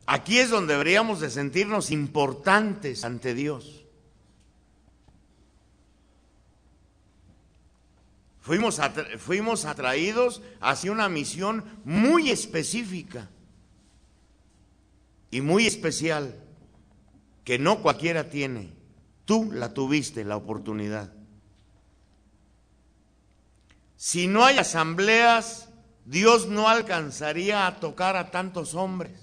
Aquí es donde deberíamos de sentirnos importantes ante Dios. Fuimos atraídos hacia una misión muy específica y muy especial, que no cualquiera tiene. Tú la tuviste, la oportunidad. Si no hay asambleas, Dios no alcanzaría a tocar a tantos hombres.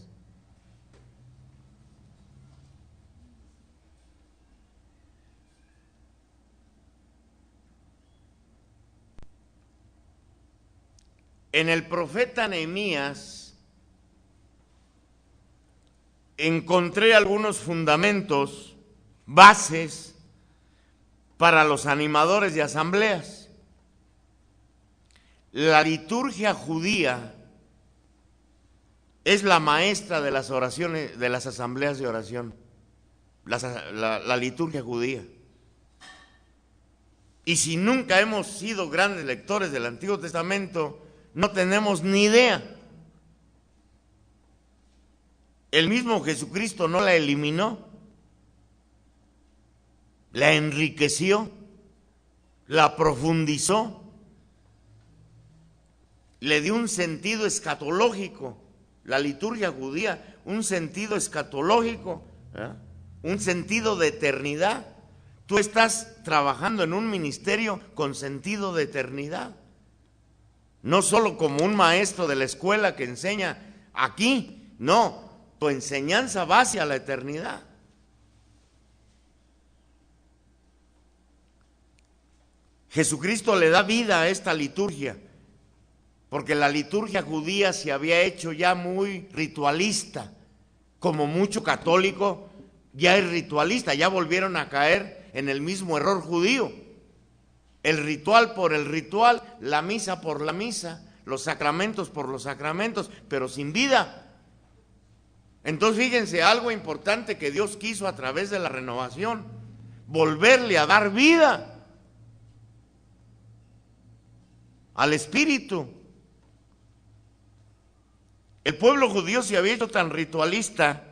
En el profeta Nehemías encontré algunos fundamentos, bases para los animadores de asambleas. La liturgia judía es la maestra de las oraciones, de las asambleas de oración, la liturgia judía. Y si nunca hemos sido grandes lectores del Antiguo Testamento, no tenemos ni idea. El mismo Jesucristo no la eliminó, la enriqueció, la profundizó, le dio un sentido escatológico, la liturgia judía, un sentido escatológico, un sentido de eternidad. Tú estás trabajando en un ministerio con sentido de eternidad. No solo como un maestro de la escuela que enseña aquí, no, tu enseñanza va hacia la eternidad. Jesucristo le da vida a esta liturgia, porque la liturgia judía se había hecho ya muy ritualista, como mucho católico ya es ritualista, ya volvieron a caer en el mismo error judío. El ritual por el ritual, la misa por la misa, los sacramentos por los sacramentos, pero sin vida. Entonces fíjense, algo importante que Dios quiso a través de la renovación, volverle a dar vida al Espíritu. El pueblo judío se había hecho tan ritualista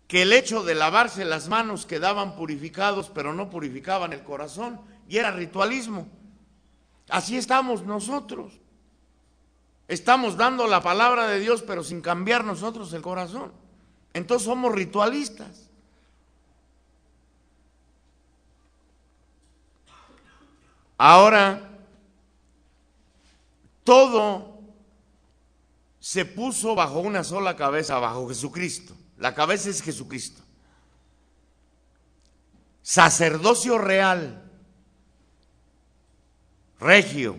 que el hecho de lavarse las manos quedaban purificados, pero no purificaban el corazón, y era ritualismo. Así estamos nosotros. Estamos dando la palabra de Dios, pero sin cambiar nosotros el corazón. Entonces somos ritualistas. Ahora, todo se puso bajo una sola cabeza, bajo Jesucristo. La cabeza es Jesucristo. Sacerdocio real, regio,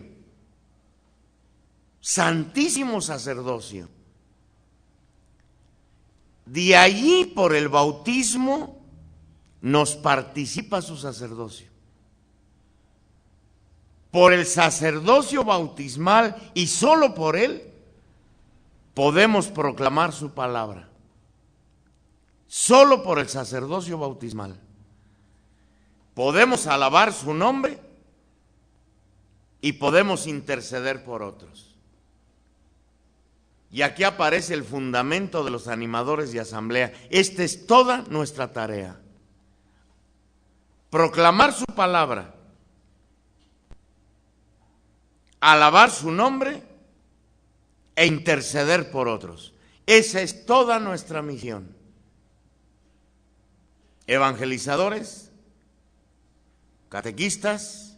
santísimo sacerdocio. De allí, por el bautismo, nos participa su sacerdocio. Por el sacerdocio bautismal, y solo por él, podemos proclamar su palabra. Solo por el sacerdocio bautismal podemos alabar su nombre y podemos interceder por otros. Y aquí aparece el fundamento de los animadores de asamblea. Esta es toda nuestra tarea: proclamar su palabra, alabar su nombre e interceder por otros. Esa es toda nuestra misión. Evangelizadores, catequistas,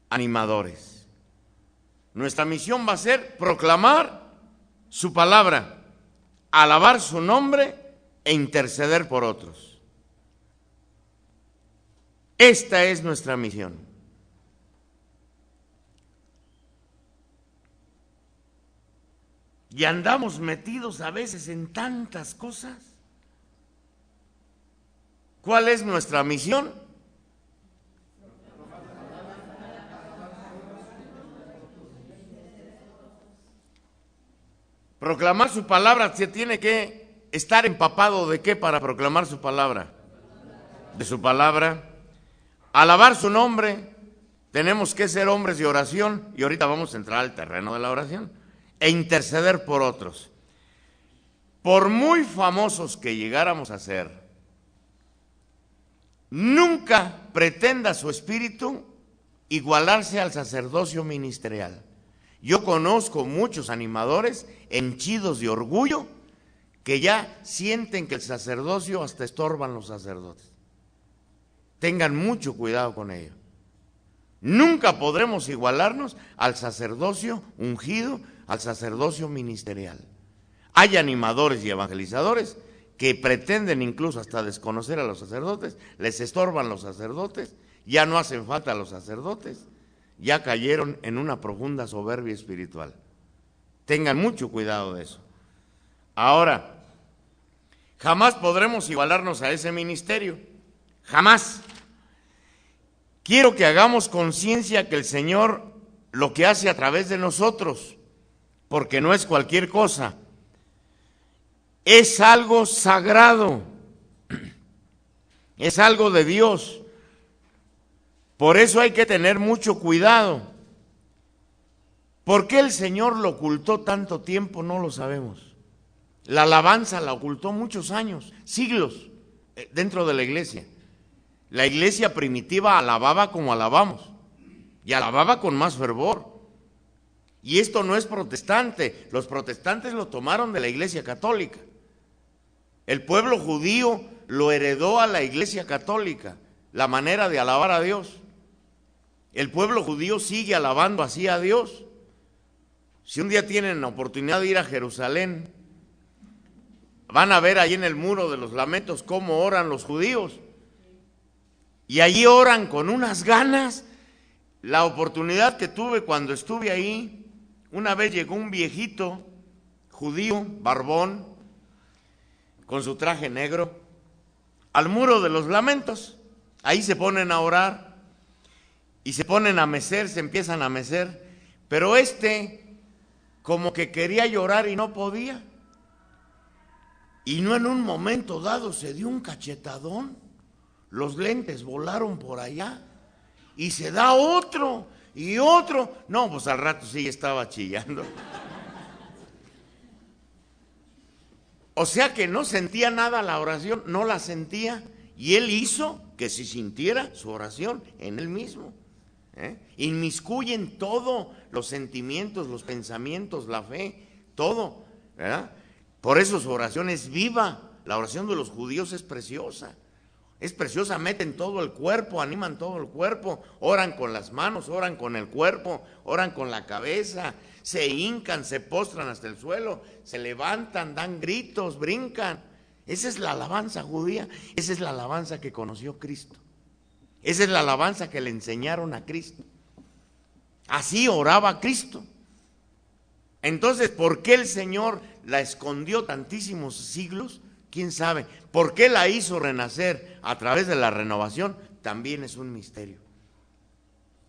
animadores. Nuestra misión va a ser proclamar su palabra, alabar su nombre e interceder por otros. Esta es nuestra misión. Y andamos metidos a veces en tantas cosas. ¿Cuál es nuestra misión? Proclamar su palabra. Se tiene que estar empapado ¿de qué para proclamar su palabra? De su palabra. Alabar su nombre. Tenemos que ser hombres de oración, y ahorita vamos a entrar al terreno de la oración, e interceder por otros. por muy famosos que llegáramos a ser, nunca pretenda su espíritu igualarse al sacerdocio ministerial. Yo conozco muchos animadores henchidos de orgullo que ya sienten que el sacerdocio hasta estorban los sacerdotes. Tengan mucho cuidado con ello. Nunca podremos igualarnos al sacerdocio ungido, al sacerdocio ministerial. Hay animadores y evangelizadores que pretenden incluso hasta desconocer a los sacerdotes, les estorban los sacerdotes, ya no hacen falta los sacerdotes, ya cayeron en una profunda soberbia espiritual. Tengan mucho cuidado de eso. Ahora, jamás podremos igualarnos a ese ministerio, jamás. Quiero que hagamos conciencia que el Señor lo que hace a través de nosotros, porque no es cualquier cosa, es algo sagrado, es algo de Dios. Por eso hay que tener mucho cuidado. ¿Por qué el Señor lo ocultó tanto tiempo? No lo sabemos. La alabanza la ocultó muchos años, siglos, dentro de la iglesia. La iglesia primitiva alababa como alabamos, y alababa con más fervor. Y esto no es protestante, los protestantes lo tomaron de la iglesia católica. El pueblo judío lo heredó a la iglesia católica, la manera de alabar a Dios. El pueblo judío sigue alabando así a Dios. Si un día tienen la oportunidad de ir a Jerusalén, van a ver ahí en el muro de los lamentos cómo oran los judíos. Y allí oran con unas ganas. La oportunidad que tuve cuando estuve ahí, una vez llegó un viejito judío, barbón, con su traje negro, al muro de los lamentos. Ahí se ponen a orar y se ponen a mecer, se empiezan a mecer, pero como que quería llorar y no podía. Y no en un momento dado se dio un cachetadón, los lentes volaron por allá y se da otro y otro. No, pues al rato sí estaba chillando. O sea que no sentía nada la oración, no la sentía, y él hizo que se sintiera su oración en él mismo. Inmiscuyen todo, los sentimientos, los pensamientos, la fe, todo, ¿verdad? Por eso su oración es viva. La oración de los judíos es preciosa, meten todo el cuerpo, animan todo el cuerpo, oran con las manos, oran con el cuerpo, oran con la cabeza, se hincan, se postran hasta el suelo, se levantan, dan gritos, brincan. Esa es la alabanza judía, esa es la alabanza que conoció Cristo, esa es la alabanza que le enseñaron a Cristo. Así oraba Cristo. Entonces, ¿por qué el Señor la escondió tantísimos siglos? ¿Quién sabe? ¿Por qué la hizo renacer a través de la renovación? También es un misterio.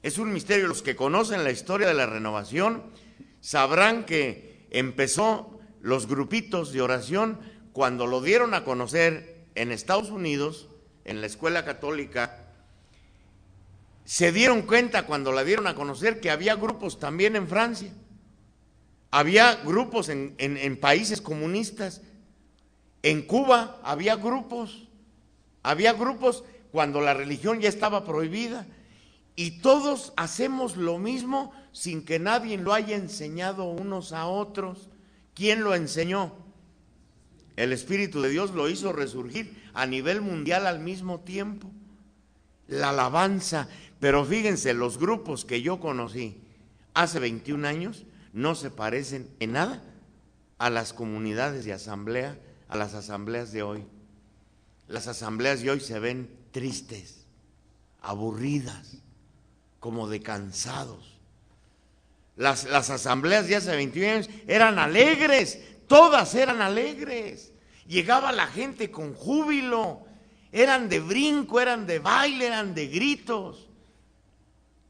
Es un misterio. Los que conocen la historia de la renovación sabrán que empezó los grupitos de oración cuando lo dieron a conocer en Estados Unidos, en la escuela católica. Se dieron cuenta cuando la dieron a conocer que había grupos también en Francia. Había grupos en países comunistas. En Cuba había grupos cuando la religión ya estaba prohibida, y todos hacemos lo mismo sin que nadie lo haya enseñado unos a otros. ¿Quién lo enseñó? El Espíritu de Dios lo hizo resurgir a nivel mundial al mismo tiempo. La alabanza, pero fíjense, los grupos que yo conocí hace 21 años no se parecen en nada a las comunidades de asamblea, a las asambleas de hoy. Las asambleas de hoy se ven tristes, aburridas, como de cansados. Las asambleas de hace 21 años eran alegres, todas eran alegres. Llegaba la gente con júbilo, eran de brinco, eran de baile, eran de gritos.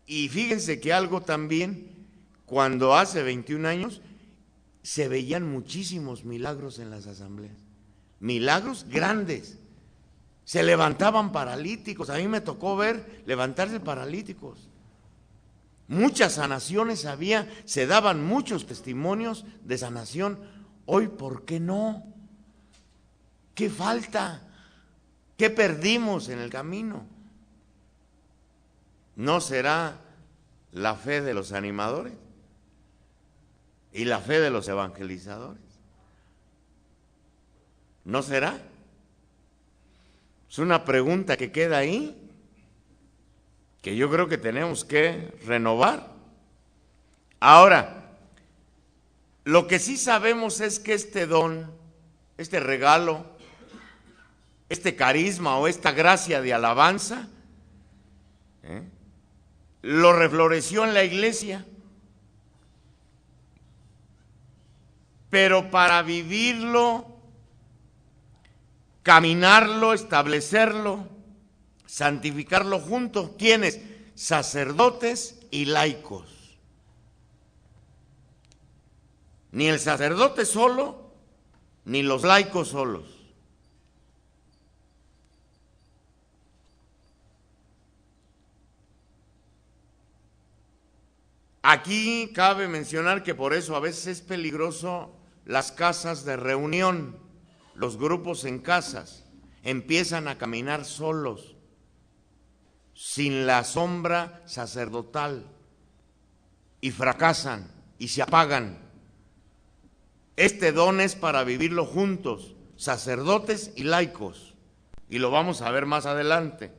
Y fíjense que algo también, cuando hace 21 años se veían muchísimos milagros en las asambleas. Milagros grandes. Se levantaban paralíticos. A mí me tocó ver levantarse paralíticos. Muchas sanaciones había, se daban muchos testimonios de sanación. Hoy, ¿por qué no? ¿Qué falta? ¿Qué perdimos en el camino? ¿No será la fe de los animadores y la fe de los evangelizadores? ¿No será? Es una pregunta que queda ahí, que yo creo que tenemos que renovar. Ahora, lo que sí sabemos es que este don, este regalo, este carisma o esta gracia de alabanza, lo refloreció en la iglesia, pero para vivirlo, caminarlo, establecerlo, santificarlo juntos, ¿quiénes? Sacerdotes y laicos. Ni el sacerdote solo, ni los laicos solos. Aquí cabe mencionar que por eso a veces es peligroso las casas de reunión, los grupos en casas, empiezan a caminar solos, sin la sombra sacerdotal, y fracasan y se apagan. Este don es para vivirlo juntos, sacerdotes y laicos, y lo vamos a ver más adelante.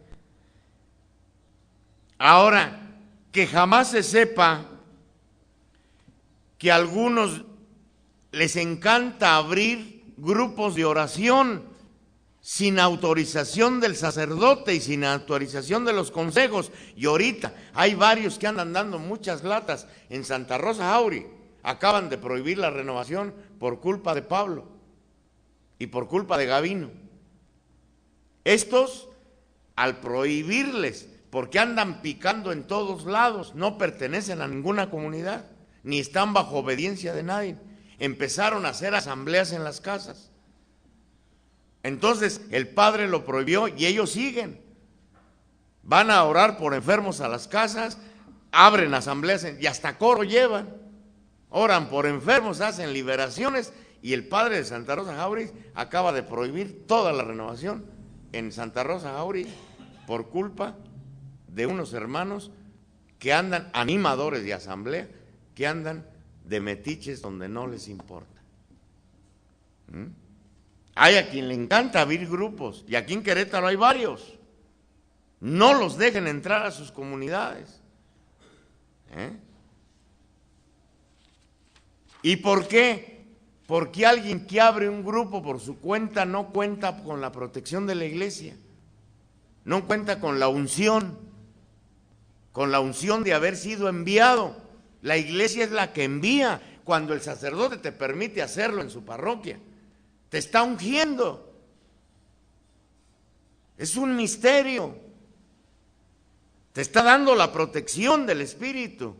Ahora, que jamás se sepa que a algunos les encanta abrir grupos de oración sin autorización del sacerdote y sin autorización de los consejos. Y ahorita hay varios que andan dando muchas latas. En Santa Rosa Jauri acaban de prohibir la renovación por culpa de Pablo y por culpa de Gavino. Estos, al prohibirles, porque andan picando en todos lados, no pertenecen a ninguna comunidad, ni están bajo obediencia de nadie, empezaron a hacer asambleas en las casas. Entonces el padre lo prohibió y ellos siguen. Van a orar por enfermos a las casas, abren asambleas y hasta coro llevan. Oran por enfermos, hacen liberaciones, y el padre de Santa Rosa Jauri acaba de prohibir toda la renovación en Santa Rosa Jauri por culpa de unos hermanos que andan, animadores de asamblea, que andan de metiches donde no les importa. Hay a quien le encanta abrir grupos, y aquí en Querétaro hay varios. No los dejen entrar a sus comunidades. ¿Y por qué? Porque alguien que abre un grupo por su cuenta no cuenta con la protección de la iglesia, no cuenta con la unción de haber sido enviado. La iglesia es la que envía. Cuando el sacerdote te permite hacerlo en su parroquia, te está ungiendo. Es un misterio. Te está dando la protección del Espíritu.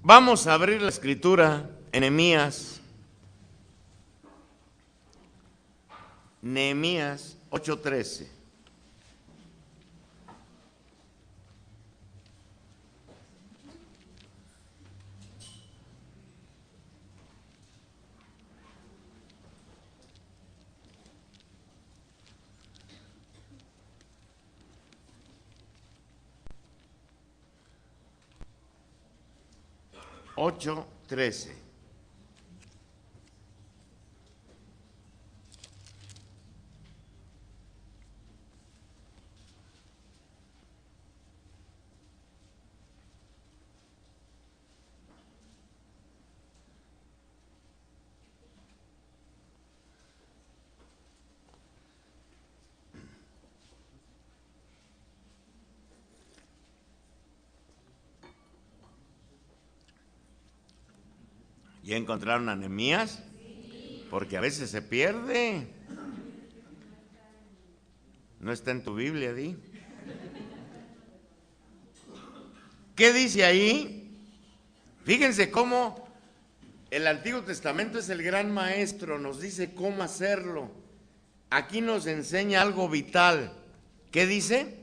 Vamos a abrir la escritura en Nehemías 8:13. ¿Ya encontraron a Nehemías? Porque a veces se pierde. No está en tu Biblia, di. ¿Qué dice ahí? Fíjense cómo el Antiguo Testamento es el gran maestro, nos dice cómo hacerlo. Aquí nos enseña algo vital. ¿Qué dice?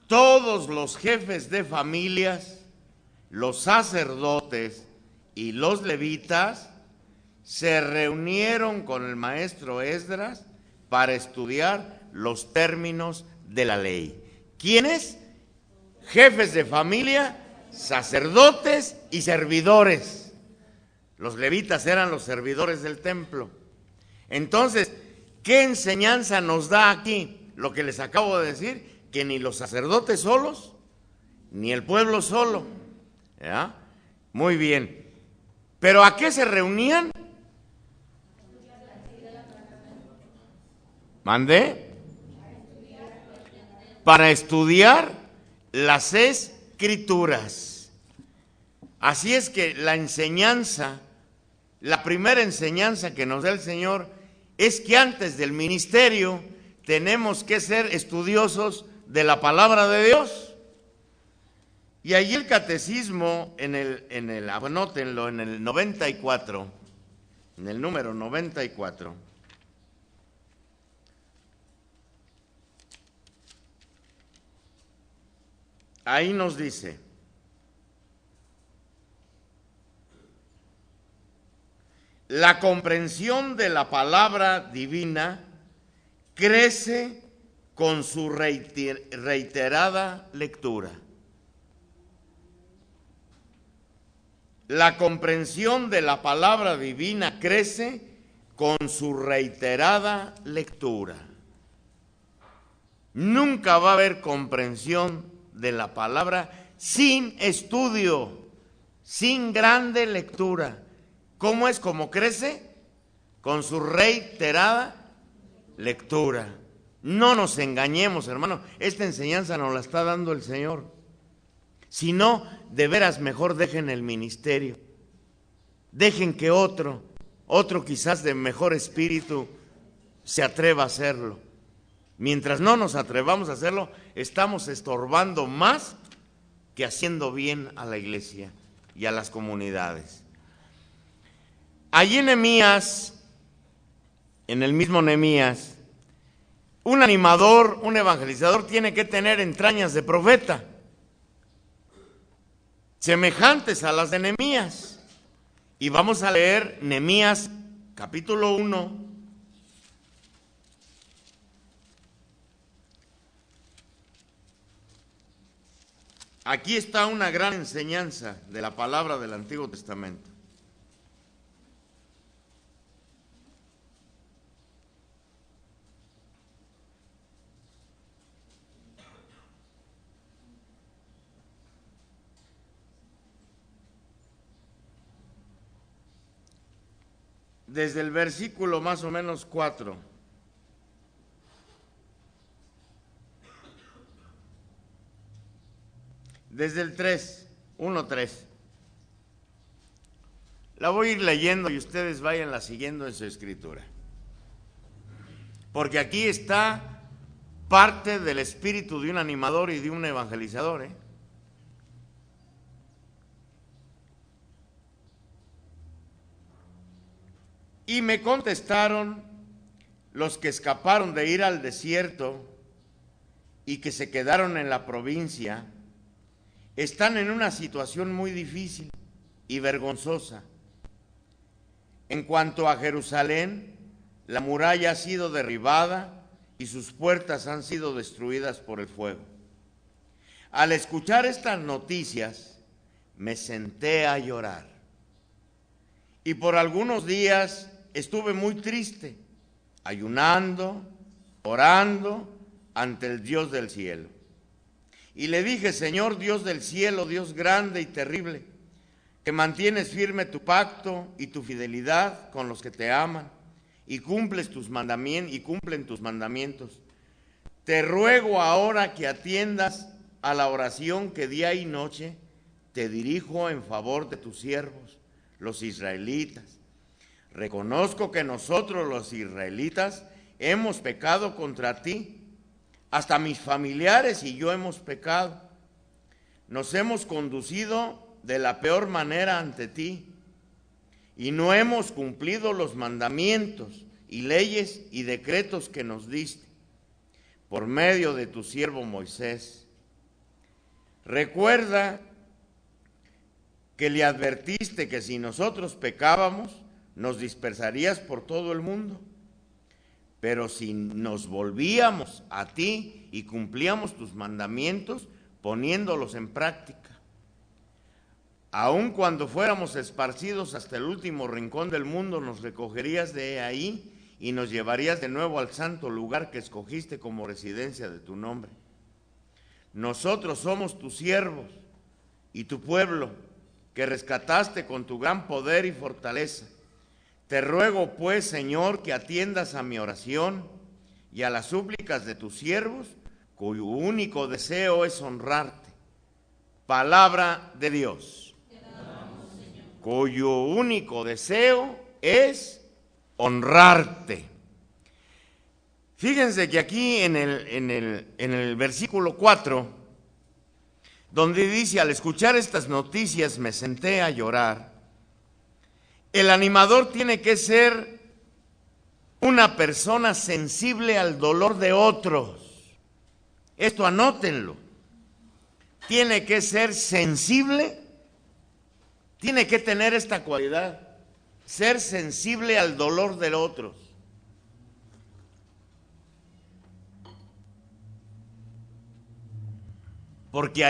todos los jefes de familias, los sacerdotes y los levitas se reunieron con el maestro Esdras para estudiar los términos de la ley. ¿Quiénes? Jefes de familia, sacerdotes y servidores. Los levitas eran los servidores del templo. Entonces, ¿qué enseñanza nos da aquí? Lo que les acabo de decir, que ni los sacerdotes solos, ni el pueblo solo. ¿Ya? Muy bien. ¿Pero a qué se reunían? ¿Mandé? Para estudiar las Escrituras. Así es que la enseñanza, la primera enseñanza que nos da el Señor es que antes del ministerio tenemos que ser estudiosos de la palabra de Dios. Y allí el catecismo, anótenlo, en el 94, en el número 94, ahí nos dice: la comprensión de la palabra divina crece con su reiterada lectura. La comprensión de la palabra divina crece con su reiterada lectura. Nunca va a haber comprensión de la palabra sin estudio, sin grande lectura. ¿Cómo es como crece? Con su reiterada lectura. No nos engañemos, hermano, esta enseñanza nos la está dando el Señor. Si no, de veras mejor dejen el ministerio. Dejen que otro quizás de mejor espíritu se atreva a hacerlo. Mientras no nos atrevamos a hacerlo, estamos estorbando más que haciendo bien a la iglesia y a las comunidades. Allí en Nehemías, en el mismo Nehemías, un animador, un evangelizador tiene que tener entrañas de profeta, semejantes a las de Nehemías. Y vamos a leer Nehemías capítulo 1. Aquí está una gran enseñanza de la palabra del Antiguo Testamento. Desde el versículo más o menos 4. Desde el 3, 1-3. La voy a ir leyendo y ustedes váyanla siguiendo en su escritura. Porque aquí está parte del espíritu de un animador y de un evangelizador, Y me contestaron los que escaparon de ir al desierto y que se quedaron en la provincia, están en una situación muy difícil y vergonzosa. En cuanto a Jerusalén, la muralla ha sido derribada y sus puertas han sido destruidas por el fuego. Al escuchar estas noticias, me senté a llorar. Y por algunos días estuve muy triste, ayunando, orando ante el Dios del cielo. Y le dije: Señor Dios del cielo, Dios grande y terrible, que mantienes firme tu pacto y tu fidelidad con los que te aman y cumplen tus mandamientos. Te ruego ahora que atiendas a la oración que día y noche te dirijo en favor de tus siervos, los israelitas. Reconozco que nosotros los israelitas hemos pecado contra ti, hasta mis familiares y yo hemos pecado. Nos hemos conducido de la peor manera ante ti y no hemos cumplido los mandamientos y leyes y decretos que nos diste por medio de tu siervo Moisés. Recuerda que le advertiste que si nosotros pecábamos, nos dispersarías por todo el mundo. Pero si nos volvíamos a ti y cumplíamos tus mandamientos, poniéndolos en práctica, aun cuando fuéramos esparcidos hasta el último rincón del mundo, nos recogerías de ahí y nos llevarías de nuevo al santo lugar que escogiste como residencia de tu nombre. Nosotros somos tus siervos y tu pueblo, que rescataste con tu gran poder y fortaleza. Te ruego, pues, Señor, que atiendas a mi oración y a las súplicas de tus siervos, cuyo único deseo es honrarte. Palabra de Dios. Cuyo único deseo es honrarte. Fíjense que aquí en el versículo 4, donde dice, al escuchar estas noticias me senté a llorar. El animador tiene que ser una persona sensible al dolor de otros. Esto anótenlo. Tiene que ser sensible, tiene que tener esta cualidad, ser sensible al dolor de otros. Porque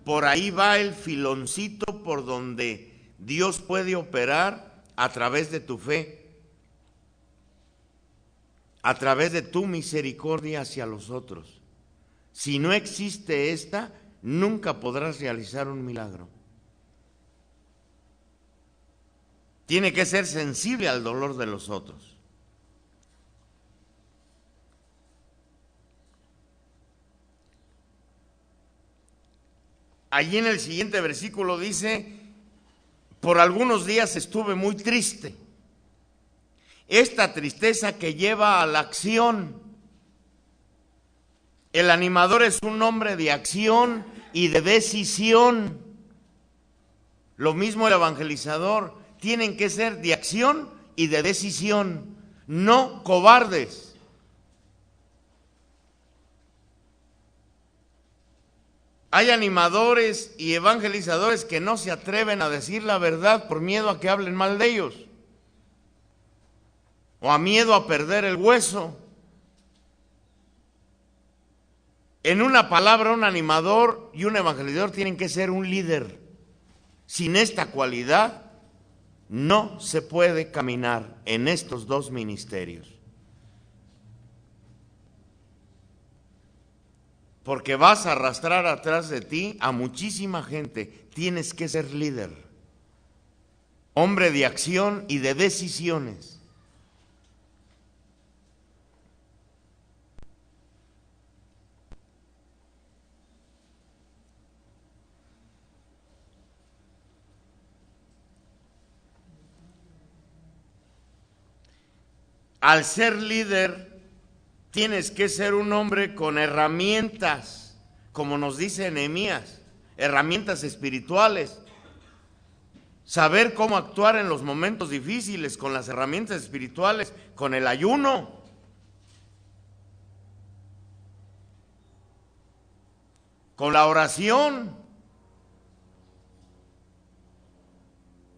por ahí va el filoncito por donde Dios puede operar a través de tu fe, a través de tu misericordia hacia los otros. Si no existe esta, nunca podrás realizar un milagro. Tiene que ser sensible al dolor de los otros. Allí en el siguiente versículo dice, por algunos días estuve muy triste. Esta tristeza que lleva a la acción. El animador es un hombre de acción y de decisión. Lo mismo el evangelizador. Tienen que ser de acción y de decisión, no cobardes. Hay animadores y evangelizadores que no se atreven a decir la verdad por miedo a que hablen mal de ellos, o a miedo a perder el hueso. En una palabra, un animador y un evangelizador tienen que ser un líder. Sin esta cualidad, no se puede caminar en estos dos ministerios. Porque vas a arrastrar atrás de ti a muchísima gente. Tienes que ser líder, hombre de acción y de decisiones. Al ser líder, tienes que ser un hombre con herramientas, como nos dice Nehemías, herramientas espirituales. Saber cómo actuar en los momentos difíciles con las herramientas espirituales, con el ayuno. Con la oración.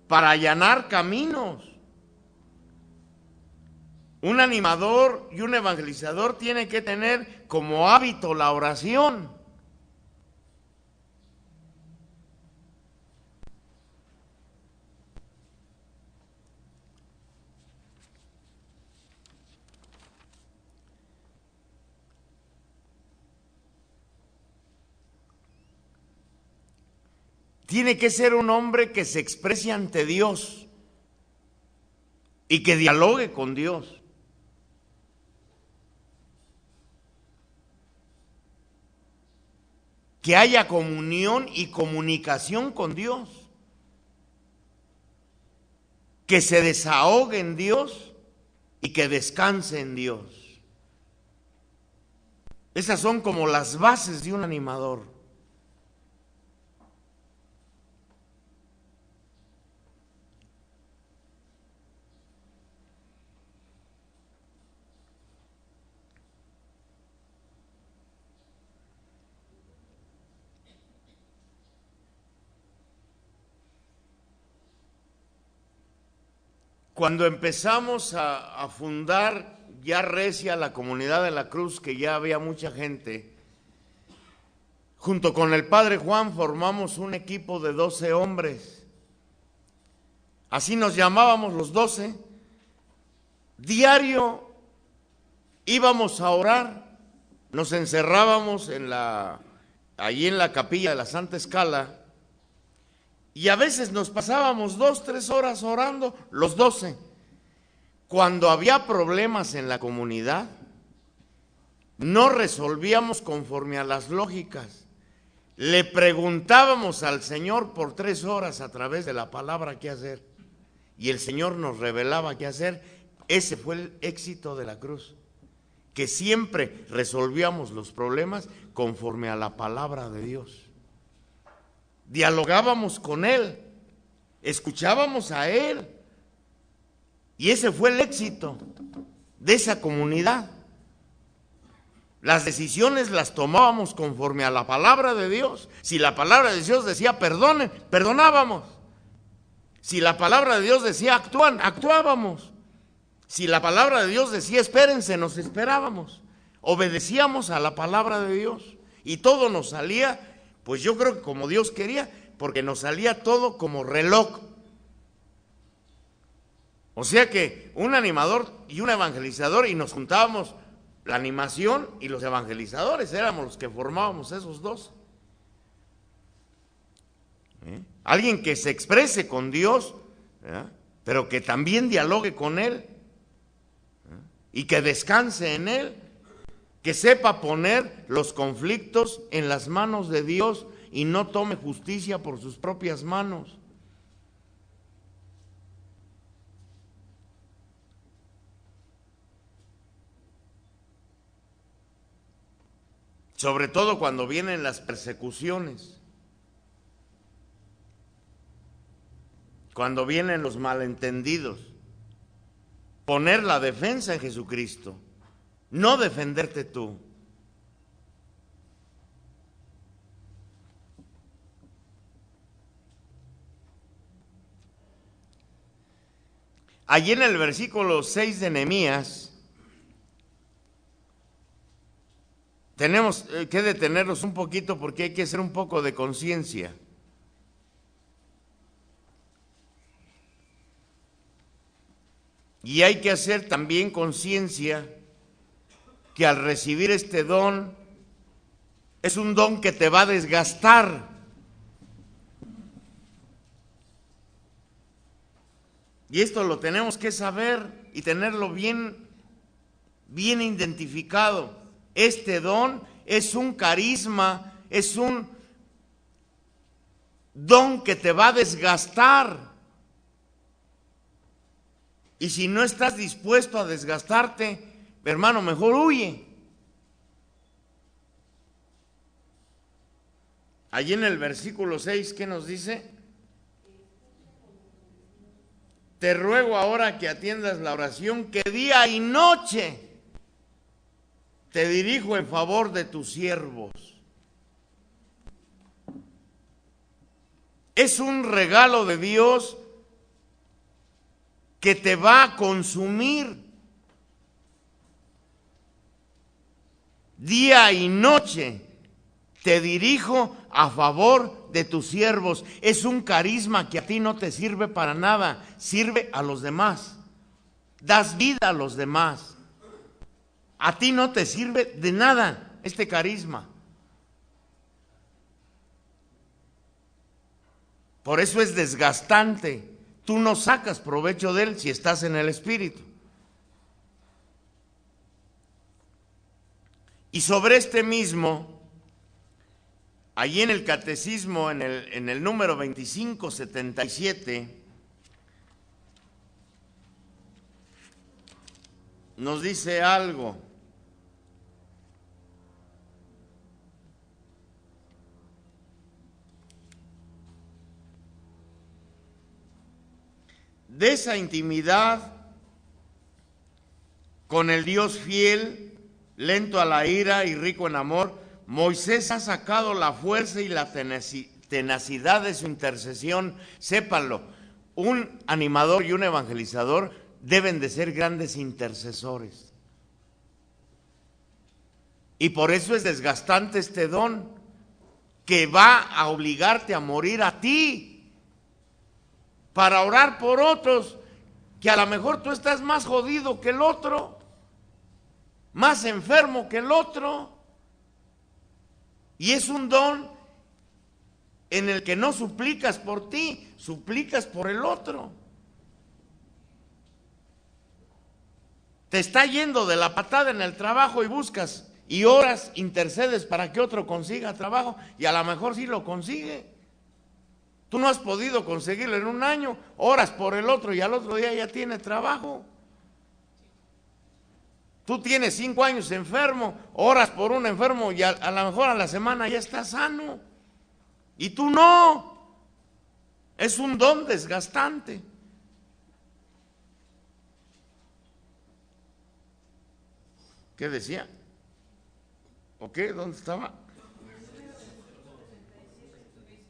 Para allanar caminos. Un animador y un evangelizador tienen que tener como hábito la oración. Tiene que ser un hombre que se exprese ante Dios y que dialogue con Dios. Que haya comunión y comunicación con Dios. Que se desahogue en Dios y que descanse en Dios. Esas son como las bases de un animador. Cuando empezamos a fundar ya recia la comunidad de la Cruz, que ya había mucha gente, junto con el padre Juan formamos un equipo de 12 hombres. Así nos llamábamos los 12. Diario íbamos a orar, nos encerrábamos allí en la capilla de la Santa Escala, y a veces nos pasábamos 2, 3 horas orando, los 12. Cuando había problemas en la comunidad, no resolvíamos conforme a las lógicas. Le preguntábamos al Señor por 3 horas a través de la palabra qué hacer, y el Señor nos revelaba qué hacer. Ese fue el éxito de la Cruz, que siempre resolvíamos los problemas conforme a la palabra de Dios. Dialogábamos con Él, escuchábamos a Él, y ese fue el éxito de esa comunidad. Las decisiones las tomábamos conforme a la palabra de Dios. Si la palabra de Dios decía perdonen, perdonábamos. Si la palabra de Dios decía actúan, actuábamos. Si la palabra de Dios decía espérense, nos esperábamos. Obedecíamos a la palabra de Dios y todo nos salía, pues yo creo que como Dios quería, porque nos salía todo como reloj. O sea que un animador y un evangelizador, y nos juntábamos la animación y los evangelizadores, éramos los que formábamos esos dos. Alguien que se exprese con Dios, pero que también dialogue con Él, y que descanse en Él, que sepa poner los conflictos en las manos de Dios y no tome justicia por sus propias manos. Sobre todo cuando vienen las persecuciones, cuando vienen los malentendidos, poner la defensa en Jesucristo, no defenderte tú. Allí en el versículo 6 de Nehemías, tenemos que detenernos un poquito porque hay que hacer un poco de conciencia. Y hay que hacer también conciencia que al recibir este don, es un don que te va a desgastar. Y esto lo tenemos que saber y tenerlo bien identificado. Este don es un carisma, es un don que te va a desgastar. Y si no estás dispuesto a desgastarte, hermano, mejor huye. Allí en el versículo 6, ¿qué nos dice? Te ruego ahora que atiendas la oración que día y noche te dirijo en favor de tus siervos. Es un regalo de Dios que te va a consumir día y noche. Te dirijo a favor de tus siervos. Es un carisma que a ti no te sirve para nada, sirve a los demás. Das vida a los demás. A ti no te sirve de nada este carisma. Por eso es desgastante. Tú no sacas provecho de él si estás en el Espíritu. Y sobre este mismo, allí en el Catecismo, en el número 2577, nos dice algo. De esa intimidad con el Dios fiel, lento a la ira y rico en amor, Moisés ha sacado la fuerza y la tenacidad de su intercesión. Sépanlo, un animador y un evangelizador deben de ser grandes intercesores. Y por eso es desgastante este don, que va a obligarte a morir a ti para orar por otros, que a lo mejor tú estás más jodido que el otro, más enfermo que el otro. Y es un don en el que no suplicas por ti, suplicas por el otro. Te está yendo de la patada en el trabajo y buscas y oras, intercedes para que otro consiga trabajo, y a lo mejor sí lo consigue. Tú no has podido conseguirlo en un año, oras por el otro y al otro día ya tiene trabajo. Tú tienes 5 años enfermo, oras por un enfermo y a lo mejor a la semana ya está sano. Y tú no. Es un don desgastante. ¿Qué decía? ¿O qué? ¿Dónde estaba?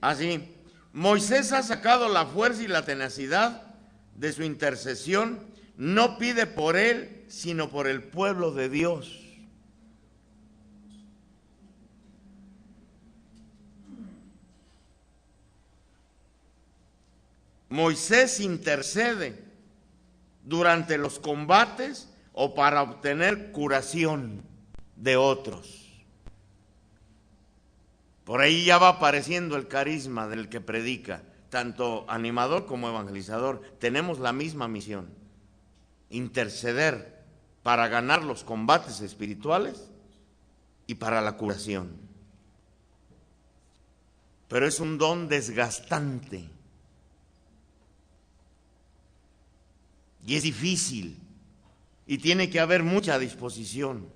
Así. Moisés ha sacado la fuerza y la tenacidad de su intercesión. No pide por él, sino por el pueblo de Dios. Moisés intercede durante los combates o para obtener curación de otros. Por ahí ya va apareciendo el carisma del que predica, tanto animador como evangelizador. Tenemos la misma misión: interceder para ganar los combates espirituales y para la curación. Pero es un don desgastante y es difícil y tiene que haber mucha disposición.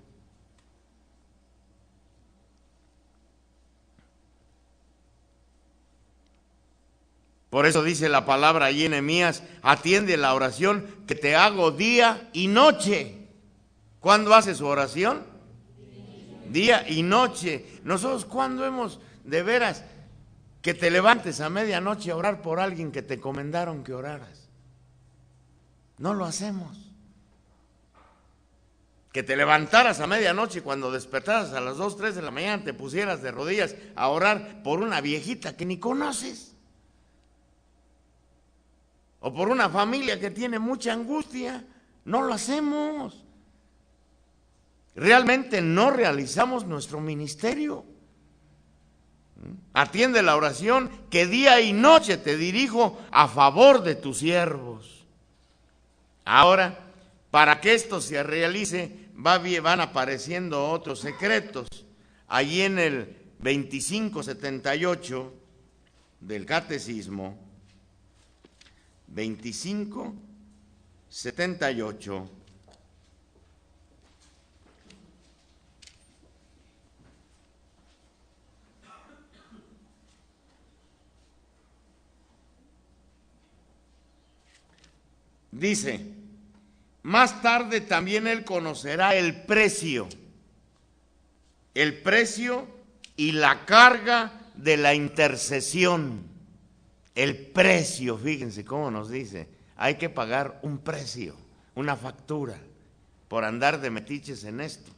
Por eso dice la palabra allí en Nehemías: atiende la oración que te hago día y noche. ¿Cuándo hace su oración? Día y noche. Nosotros, ¿cuándo hemos de veras que te levantes a medianoche a orar por alguien que te encomendaron que oraras? No lo hacemos. Que te levantaras a medianoche, cuando despertaras a las 2, 3 de la mañana, te pusieras de rodillas a orar por una viejita que ni conoces, o por una familia que tiene mucha angustia. No lo hacemos. Realmente no realizamos nuestro ministerio. Atiende la oración que día y noche te dirijo a favor de tus siervos. Ahora, para que esto se realice, van apareciendo otros secretos. Allí en el 2578 del Catecismo, 2578, dice: más tarde también él conocerá el precio y la carga de la intercesión. El precio, fíjense cómo nos dice, hay que pagar un precio, una factura, por andar de metiches en esto.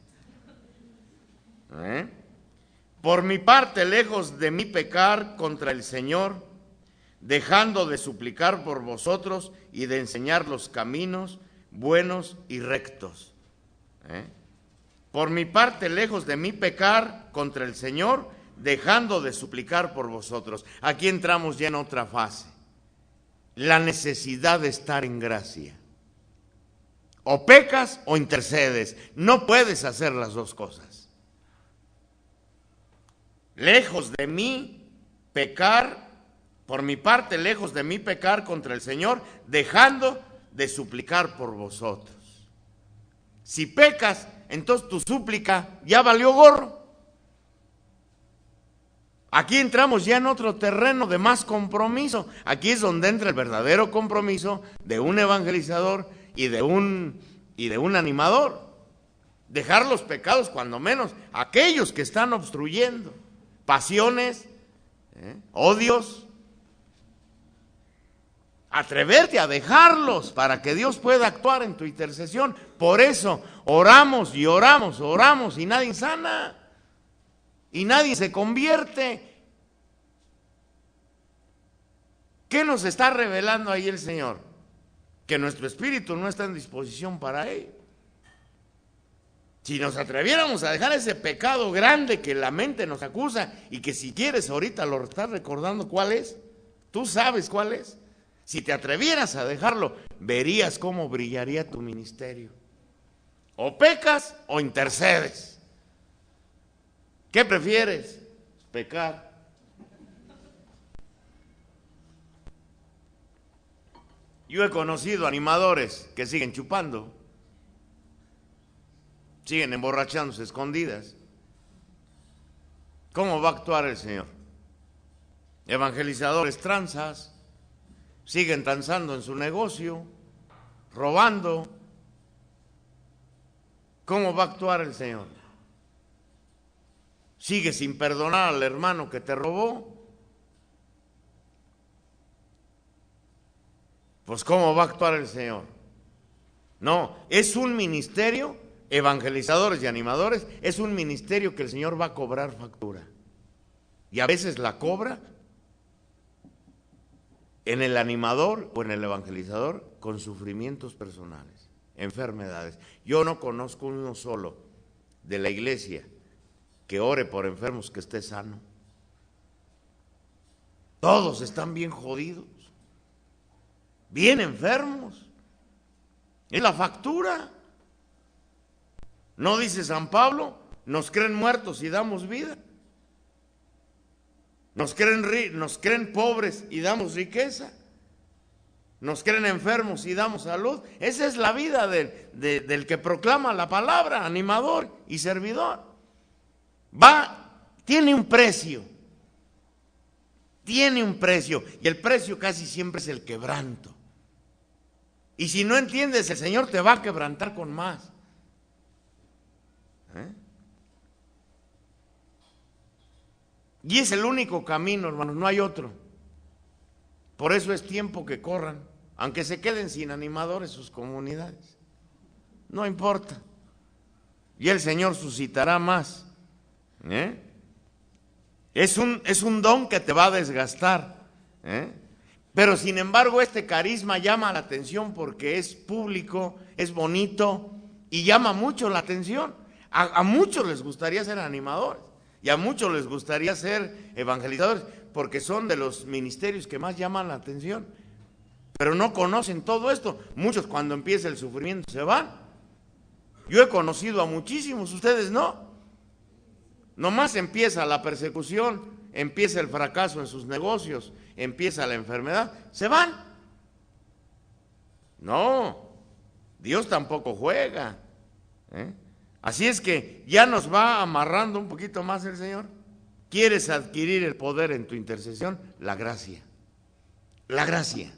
Por mi parte, lejos de mí pecar contra el Señor, dejando de suplicar por vosotros y de enseñar los caminos buenos y rectos. Por mi parte, lejos de mí pecar contra el Señor, dejando de suplicar por vosotros. Aquí entramos ya en otra fase: la necesidad de estar en gracia. O pecas o intercedes, no puedes hacer las dos cosas. Lejos de mí pecar, por mi parte, lejos de mí pecar contra el Señor, dejando de suplicar por vosotros. Si pecas, entonces tu súplica ya valió gorro. Aquí entramos ya en otro terreno de más compromiso. Aquí es donde entra el verdadero compromiso de un evangelizador y de un animador. Dejar los pecados, cuando menos aquellos que están obstruyendo, pasiones, odios, Atreverte a dejarlos para que Dios pueda actuar en tu intercesión. Por eso oramos y oramos, oramos y nadie sana. Y nadie se convierte. ¿Qué nos está revelando ahí el Señor? Que nuestro espíritu no está en disposición para ello. Si nos atreviéramos a dejar ese pecado grande que la mente nos acusa y que si quieres ahorita lo estás recordando cuál es, tú sabes cuál es. Si te atrevieras a dejarlo, verías cómo brillaría tu ministerio. O pecas o intercedes. ¿Qué prefieres? Pecar. Yo he conocido animadores que siguen chupando, siguen emborrachándose escondidas. ¿Cómo va a actuar el Señor? Evangelizadores tranzas, siguen transando en su negocio, robando. ¿Cómo va a actuar el Señor? ¿Sigue sin perdonar al hermano que te robó? Pues ¿cómo va a actuar el Señor? No, es un ministerio, evangelizadores y animadores, es un ministerio que el Señor va a cobrar factura. Y a veces la cobra en el animador o en el evangelizador con sufrimientos personales, enfermedades. Yo no conozco uno solo de la iglesia que ore por enfermos que esté sano. Todos están bien jodidos, bien enfermos. Es la factura. ¿No dice San Pablo? Nos creen muertos y damos vida. Nos creen pobres y damos riqueza. Nos creen enfermos y damos salud. Esa es la vida del que proclama la palabra, animador y servidor. Tiene un precio. Tiene un precio. Y el precio casi siempre es el quebranto. Y si no entiendes, el Señor te va a quebrantar con más. Y es el único camino, hermanos, no hay otro. Por eso es tiempo que corran, aunque se queden sin animadores sus comunidades. No importa. Y el Señor suscitará más. Es un don que te va a desgastar. Pero sin embargo este carisma llama la atención porque es público, es bonito y llama mucho la atención. A muchos les gustaría ser animadores y a muchos les gustaría ser evangelizadores porque son de los ministerios que más llaman la atención. Pero no conocen todo esto. Muchos cuando empieza el sufrimiento se van. Yo he conocido a muchísimos, ustedes no. Nomás empieza la persecución, empieza el fracaso en sus negocios, empieza la enfermedad, se van. No, Dios tampoco juega. Así es que ya nos va amarrando un poquito más el Señor. ¿Quieres adquirir el poder en tu intercesión? La gracia. La gracia.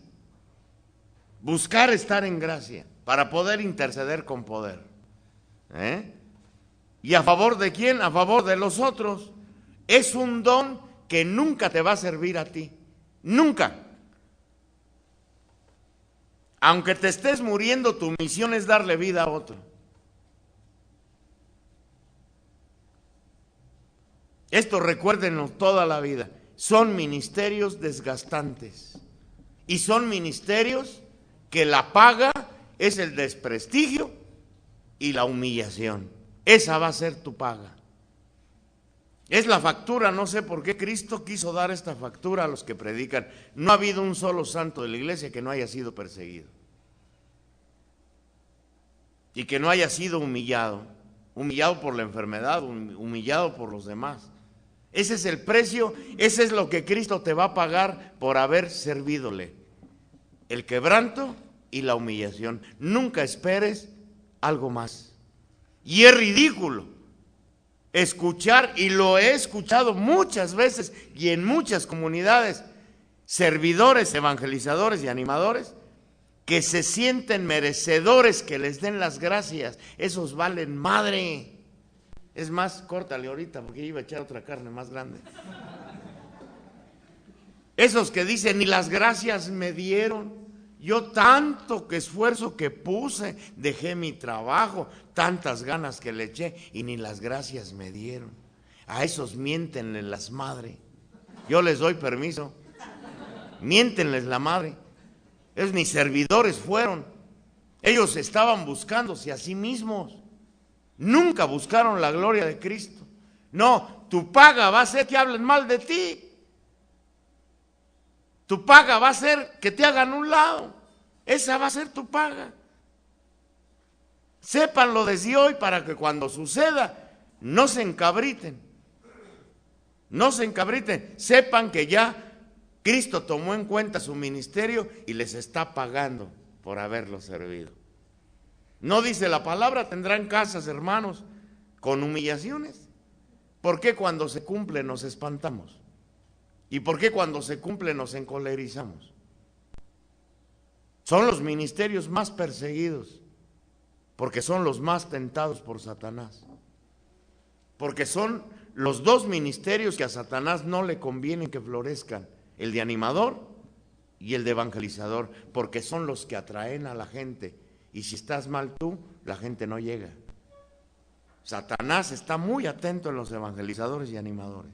Buscar estar en gracia para poder interceder con poder. ¿Y a favor de quién? A favor de los otros. Es un don que nunca te va a servir a ti. Nunca. Aunque te estés muriendo, tu misión es darle vida a otro. Esto recuérdenlo toda la vida. Son ministerios desgastantes. Y son ministerios que la paga es el desprestigio y la humillación. Esa va a ser tu paga. Es la factura, no sé por qué Cristo quiso dar esta factura a los que predican. No ha habido un solo santo de la iglesia que no haya sido perseguido. Y que no haya sido humillado. Humillado por la enfermedad, humillado por los demás. Ese es el precio, ese es lo que Cristo te va a pagar por haber servidole. El quebranto y la humillación. Nunca esperes algo más. Y es ridículo escuchar, y lo he escuchado muchas veces y en muchas comunidades, servidores, evangelizadores y animadores, que se sienten merecedores que les den las gracias. Esos valen madre. Es más, córtale ahorita porque iba a echar otra carne más grande. Esos que dicen, ni las gracias me dieron. Yo tanto que esfuerzo que puse, dejé mi trabajo, tantas ganas que le eché y ni las gracias me dieron. A esos miéntenles las madres. Yo les doy permiso. Miéntenles la madre. Ellos ni servidores fueron. Ellos estaban buscándose a sí mismos. Nunca buscaron la gloria de Cristo. No, tu paga va a ser que hablen mal de ti. Tu paga va a ser que te hagan un lado. Esa va a ser tu paga. Sépanlo desde hoy para que cuando suceda no se encabriten. No se encabriten. Sepan que ya Cristo tomó en cuenta su ministerio y les está pagando por haberlo servido. No dice la palabra, tendrán casas, hermanos, con humillaciones. ¿Por qué cuando se cumple nos espantamos? ¿Y por qué cuando se cumple nos encolerizamos? Son los ministerios más perseguidos, porque son los más tentados por Satanás. Porque son los dos ministerios que a Satanás no le conviene que florezcan, el de animador y el de evangelizador, porque son los que atraen a la gente. Y si estás mal tú, la gente no llega. Satanás está muy atento en los evangelizadores y animadores.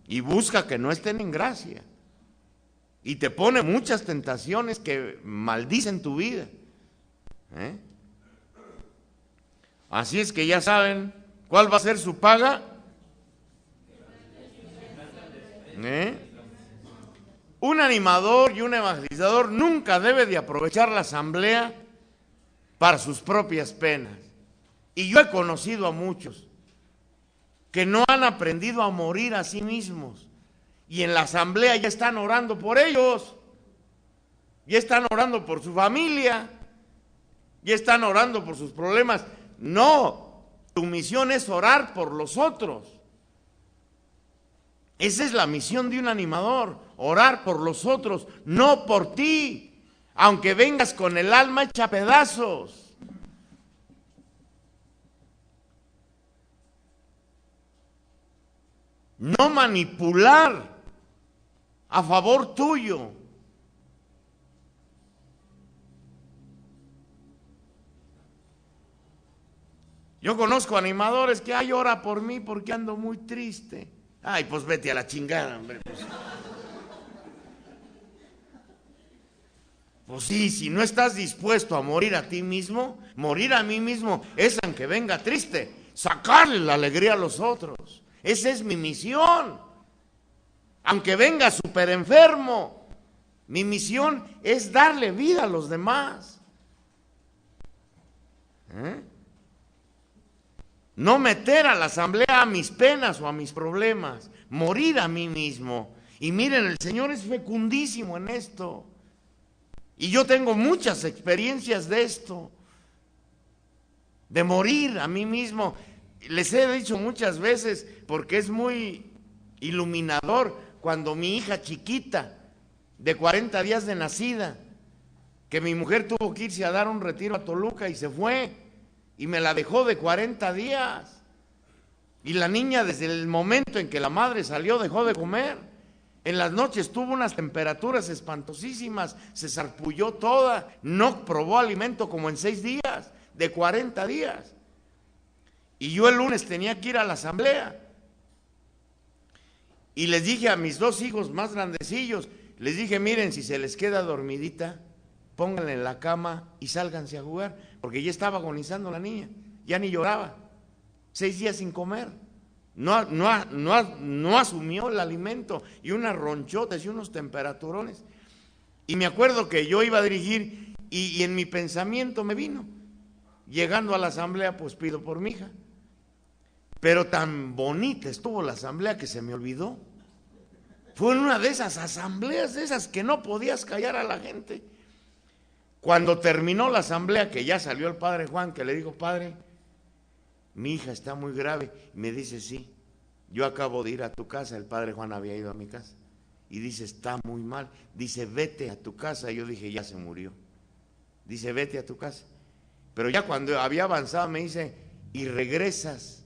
Y busca que no estén en gracia. Y te pone muchas tentaciones que maldicen tu vida. Así es que ya saben cuál va a ser su paga. Un animador y un evangelizador nunca debe de aprovechar la asamblea para sus propias penas. Y yo he conocido a muchos que no han aprendido a morir a sí mismos. Y en la asamblea ya están orando por ellos. Ya están orando por su familia. Ya están orando por sus problemas. No, tu misión es orar por los otros. Esa es la misión de un animador, orar por los otros, no por ti, aunque vengas con el alma hecha pedazos. No manipular a favor tuyo. Yo conozco animadores que, ay, ora por mí porque ando muy triste. Ay, pues vete a la chingada, hombre. Pues sí, si no estás dispuesto a morir a ti mismo, morir a mí mismo es aunque venga triste, sacarle la alegría a los otros. Esa es mi misión. Aunque venga súper enfermo, mi misión es darle vida a los demás. No meter a la asamblea a mis penas o a mis problemas, morir a mí mismo. Y miren, el Señor es fecundísimo en esto. Y yo tengo muchas experiencias de esto, de morir a mí mismo. Les he dicho muchas veces, porque es muy iluminador, cuando mi hija chiquita, de 40 días de nacida, que mi mujer tuvo que irse a dar un retiro a Toluca y se fue, y me la dejó de 40 días. Y la niña, desde el momento en que la madre salió, dejó de comer. En las noches tuvo unas temperaturas espantosísimas, se sarpulló toda, no probó alimento como en 6 días, de 40 días. Y yo el lunes tenía que ir a la asamblea. Y les dije a mis 2 hijos más grandecillos, les dije, miren, si se les queda dormidita, pónganla en la cama y sálganse a jugar, porque ya estaba agonizando la niña, ya ni lloraba, 6 días sin comer. No asumió el alimento, y unas ronchotas y unos temperaturones. Y me acuerdo que yo iba a dirigir y en mi pensamiento me vino, llegando a la asamblea, pues pido por mi hija. Pero tan bonita estuvo la asamblea que se me olvidó. Fue en una de esas asambleas, de esas que no podías callar a la gente. Cuando terminó la asamblea, que ya salió el padre Juan, que le dijo, padre, mi hija está muy grave. Me dice, sí, yo acabo de ir a tu casa. El padre Juan había ido a mi casa. Y dice, está muy mal. Dice, vete a tu casa. Y yo dije, ya se murió. Dice, vete a tu casa. Pero ya cuando había avanzado me dice, y regresas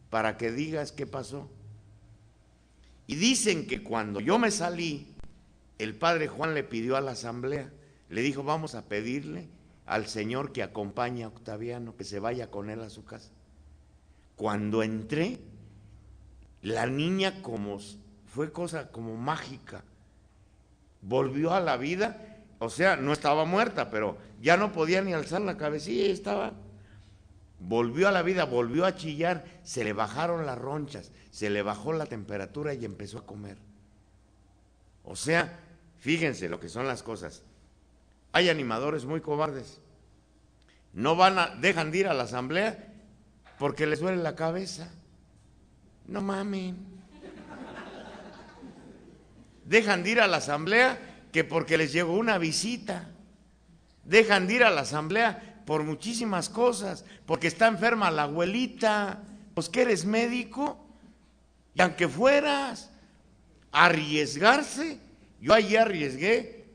para que digas qué pasó. Y dicen que cuando yo me salí, el padre Juan le pidió a la asamblea, le dijo, vamos a pedirle al señor que acompañe a Octaviano, que se vaya con él a su casa. Cuando entré, la niña fue cosa como mágica, volvió a la vida, o sea, no estaba muerta, pero ya no podía ni alzar la cabecilla, volvió a la vida, volvió a chillar, se le bajaron las ronchas, se le bajó la temperatura y empezó a comer. O sea, fíjense lo que son las cosas. Hay animadores muy cobardes, no dejan de ir a la asamblea porque les duele la cabeza. No mamen. Dejan de ir a la asamblea que porque les llegó una visita. Dejan de ir a la asamblea por muchísimas cosas, porque está enferma la abuelita. Pues que eres médico, y aunque fueras arriesgarse, yo allí arriesgué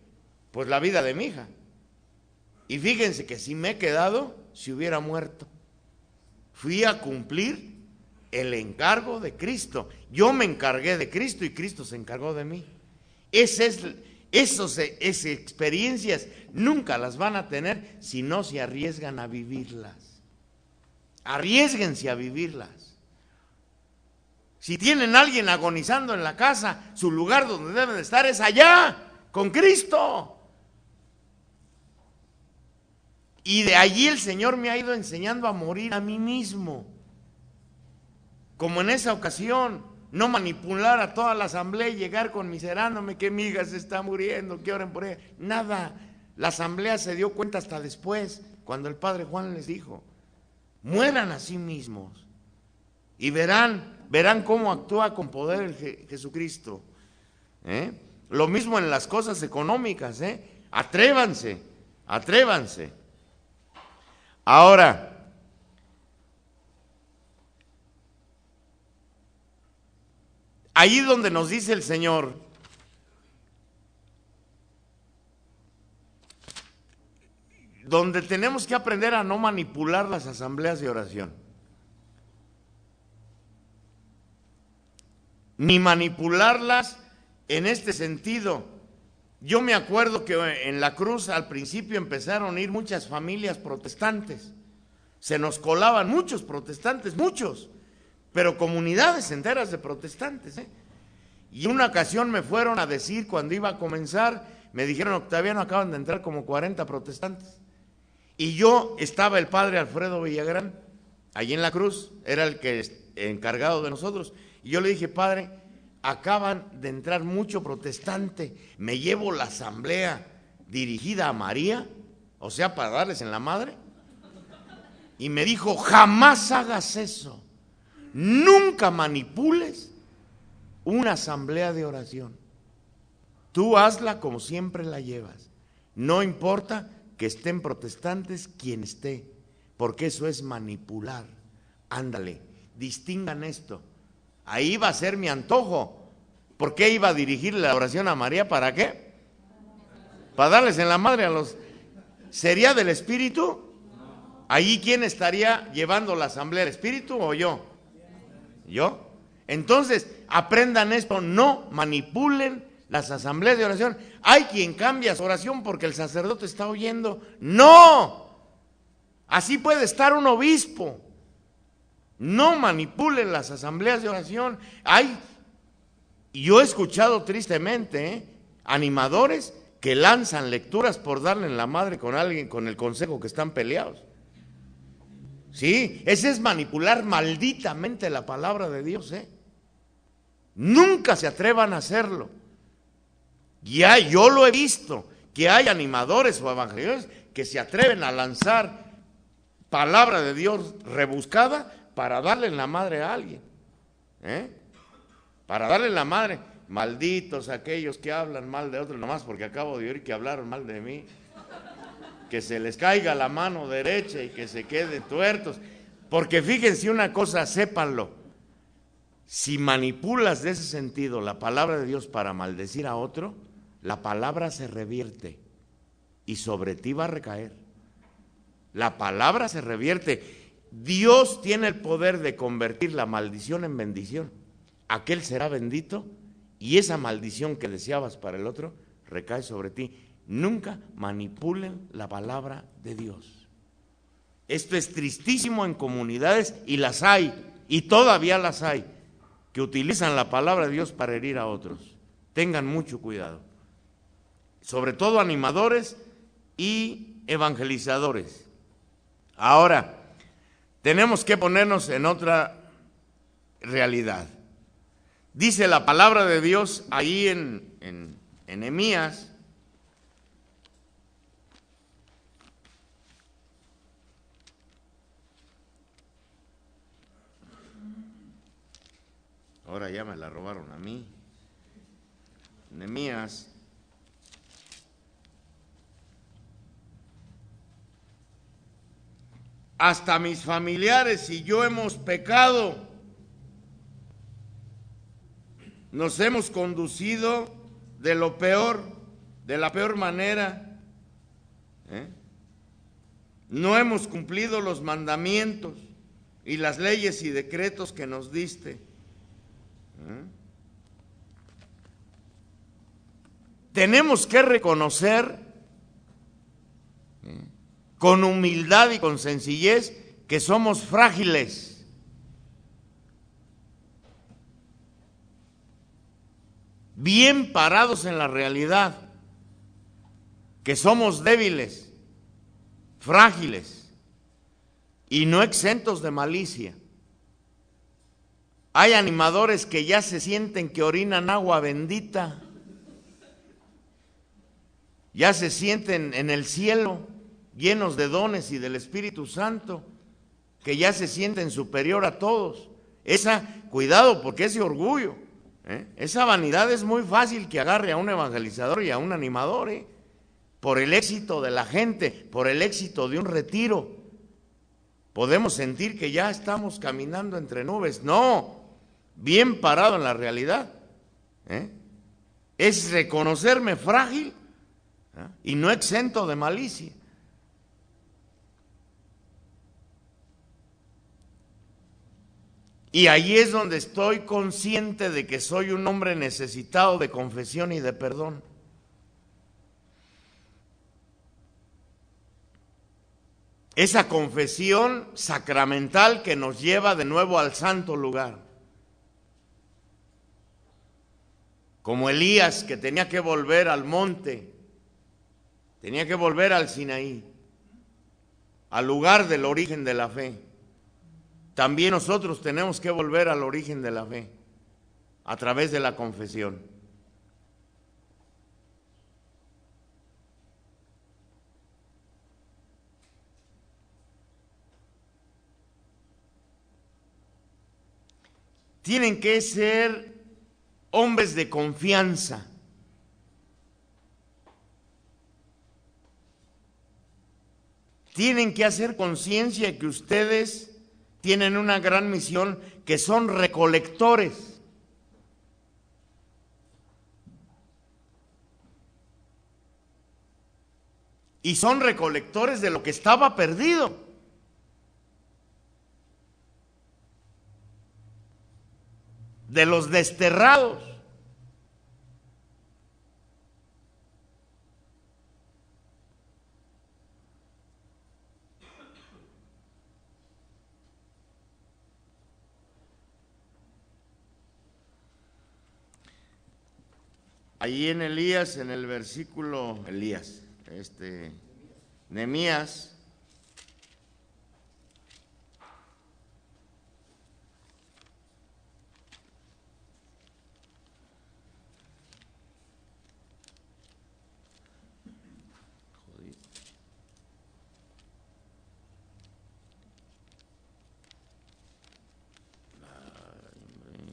pues la vida de mi hija. Y fíjense que si me he quedado, si hubiera muerto. Fui a cumplir el encargo de Cristo. Yo me encargué de Cristo y Cristo se encargó de mí. Esas experiencias nunca las van a tener si no se arriesgan a vivirlas. Arriésguense a vivirlas. Si tienen a alguien agonizando en la casa, su lugar donde deben de estar es allá, con Cristo. Y de allí el Señor me ha ido enseñando a morir a mí mismo. Como en esa ocasión, no manipular a toda la asamblea y llegar conmiserándome que mi hija se está muriendo, que oren por ella. Nada, la asamblea se dio cuenta hasta después, cuando el padre Juan les dijo, mueran a sí mismos y verán cómo actúa con poder Jesucristo. Lo mismo en las cosas económicas, atrévanse. Ahora, ahí donde nos dice el Señor, donde tenemos que aprender a no manipular las asambleas de oración, ni manipularlas en este sentido. Yo me acuerdo que en la Cruz al principio empezaron a ir muchas familias protestantes, se nos colaban muchos protestantes, muchos, pero comunidades enteras de protestantes. Y una ocasión me fueron a decir, cuando iba a comenzar, me dijeron, Octaviano, acaban de entrar como 40 protestantes. Y yo estaba el padre Alfredo Villagrán, allí en la Cruz, era el que encargado de nosotros. Y yo le dije, padre, acaban de entrar mucho protestante, me llevo la asamblea dirigida a María, o sea, para darles en la madre. Y me dijo, jamás hagas eso, nunca manipules una asamblea de oración. Tú hazla como siempre la llevas, no importa que estén protestantes quien esté, porque eso es manipular. Ándale, distingan esto. Ahí va a ser mi antojo. ¿Por qué iba a dirigir la oración a María? ¿Para qué? ¿Para darles en la madre a los? ¿Sería del Espíritu? ¿Allí quién estaría llevando la asamblea? ¿El Espíritu o yo? ¿Yo? Entonces, aprendan esto, no manipulen las asambleas de oración. Hay quien cambia su oración porque el sacerdote está oyendo. ¡No! Así puede estar un obispo. No manipulen las asambleas de oración. Yo he escuchado tristemente animadores que lanzan lecturas por darle en la madre con alguien, con el consejo, que están peleados. Sí, ese es manipular malditamente la palabra de Dios. Nunca se atrevan a hacerlo. Ya yo lo he visto, que hay animadores o evangelistas que se atreven a lanzar palabra de Dios rebuscada para darle en la madre a alguien, para darle en la madre. Malditos aquellos que hablan mal de otros, nomás porque acabo de oír que hablaron mal de mí, que se les caiga la mano derecha y que se queden tuertos. Porque fíjense una cosa, sépanlo, si manipulas de ese sentido la palabra de Dios para maldecir a otro, la palabra se revierte y sobre ti va a recaer. La palabra se revierte. Dios tiene el poder de convertir la maldición en bendición. Aquel será bendito y esa maldición que deseabas para el otro recae sobre ti. Nunca manipulen la palabra de Dios. Esto es tristísimo en comunidades, y las hay, y todavía las hay, que utilizan la palabra de Dios para herir a otros. Tengan mucho cuidado. Sobre todo animadores y evangelizadores. Ahora, tenemos que ponernos en otra realidad. Dice la palabra de Dios ahí en Nehemías, ahora ya me la robaron a mí, Nehemías hasta mis familiares y yo hemos pecado, nos hemos conducido de lo peor, de la peor manera, no hemos cumplido los mandamientos y las leyes y decretos que nos diste. Tenemos que reconocer con humildad y con sencillez que somos frágiles. Bien parados en la realidad, que somos débiles, frágiles y no exentos de malicia. Hay animadores que ya se sienten que orinan agua bendita, ya se sienten en el cielo llenos de dones y del Espíritu Santo, que ya se sienten superior a todos. Cuidado, porque ese orgullo, esa vanidad es muy fácil que agarre a un evangelizador y a un animador, por el éxito de la gente, por el éxito de un retiro. Podemos sentir que ya estamos caminando entre nubes. No, bien parado en la realidad, es reconocerme frágil y no exento de malicia. Y ahí es donde estoy consciente de que soy un hombre necesitado de confesión y de perdón. Esa confesión sacramental que nos lleva de nuevo al santo lugar. Como Elías, que tenía que volver al monte, tenía que volver al Sinaí, al lugar del origen de la fe. También nosotros tenemos que volver al origen de la fe, a través de la confesión. Tienen que ser hombres de confianza. Tienen que hacer conciencia de que ustedes tienen una gran misión, que son recolectores. Y son recolectores de lo que estaba perdido. De los desterrados. Allí en Elías, en el versículo, Nehemías,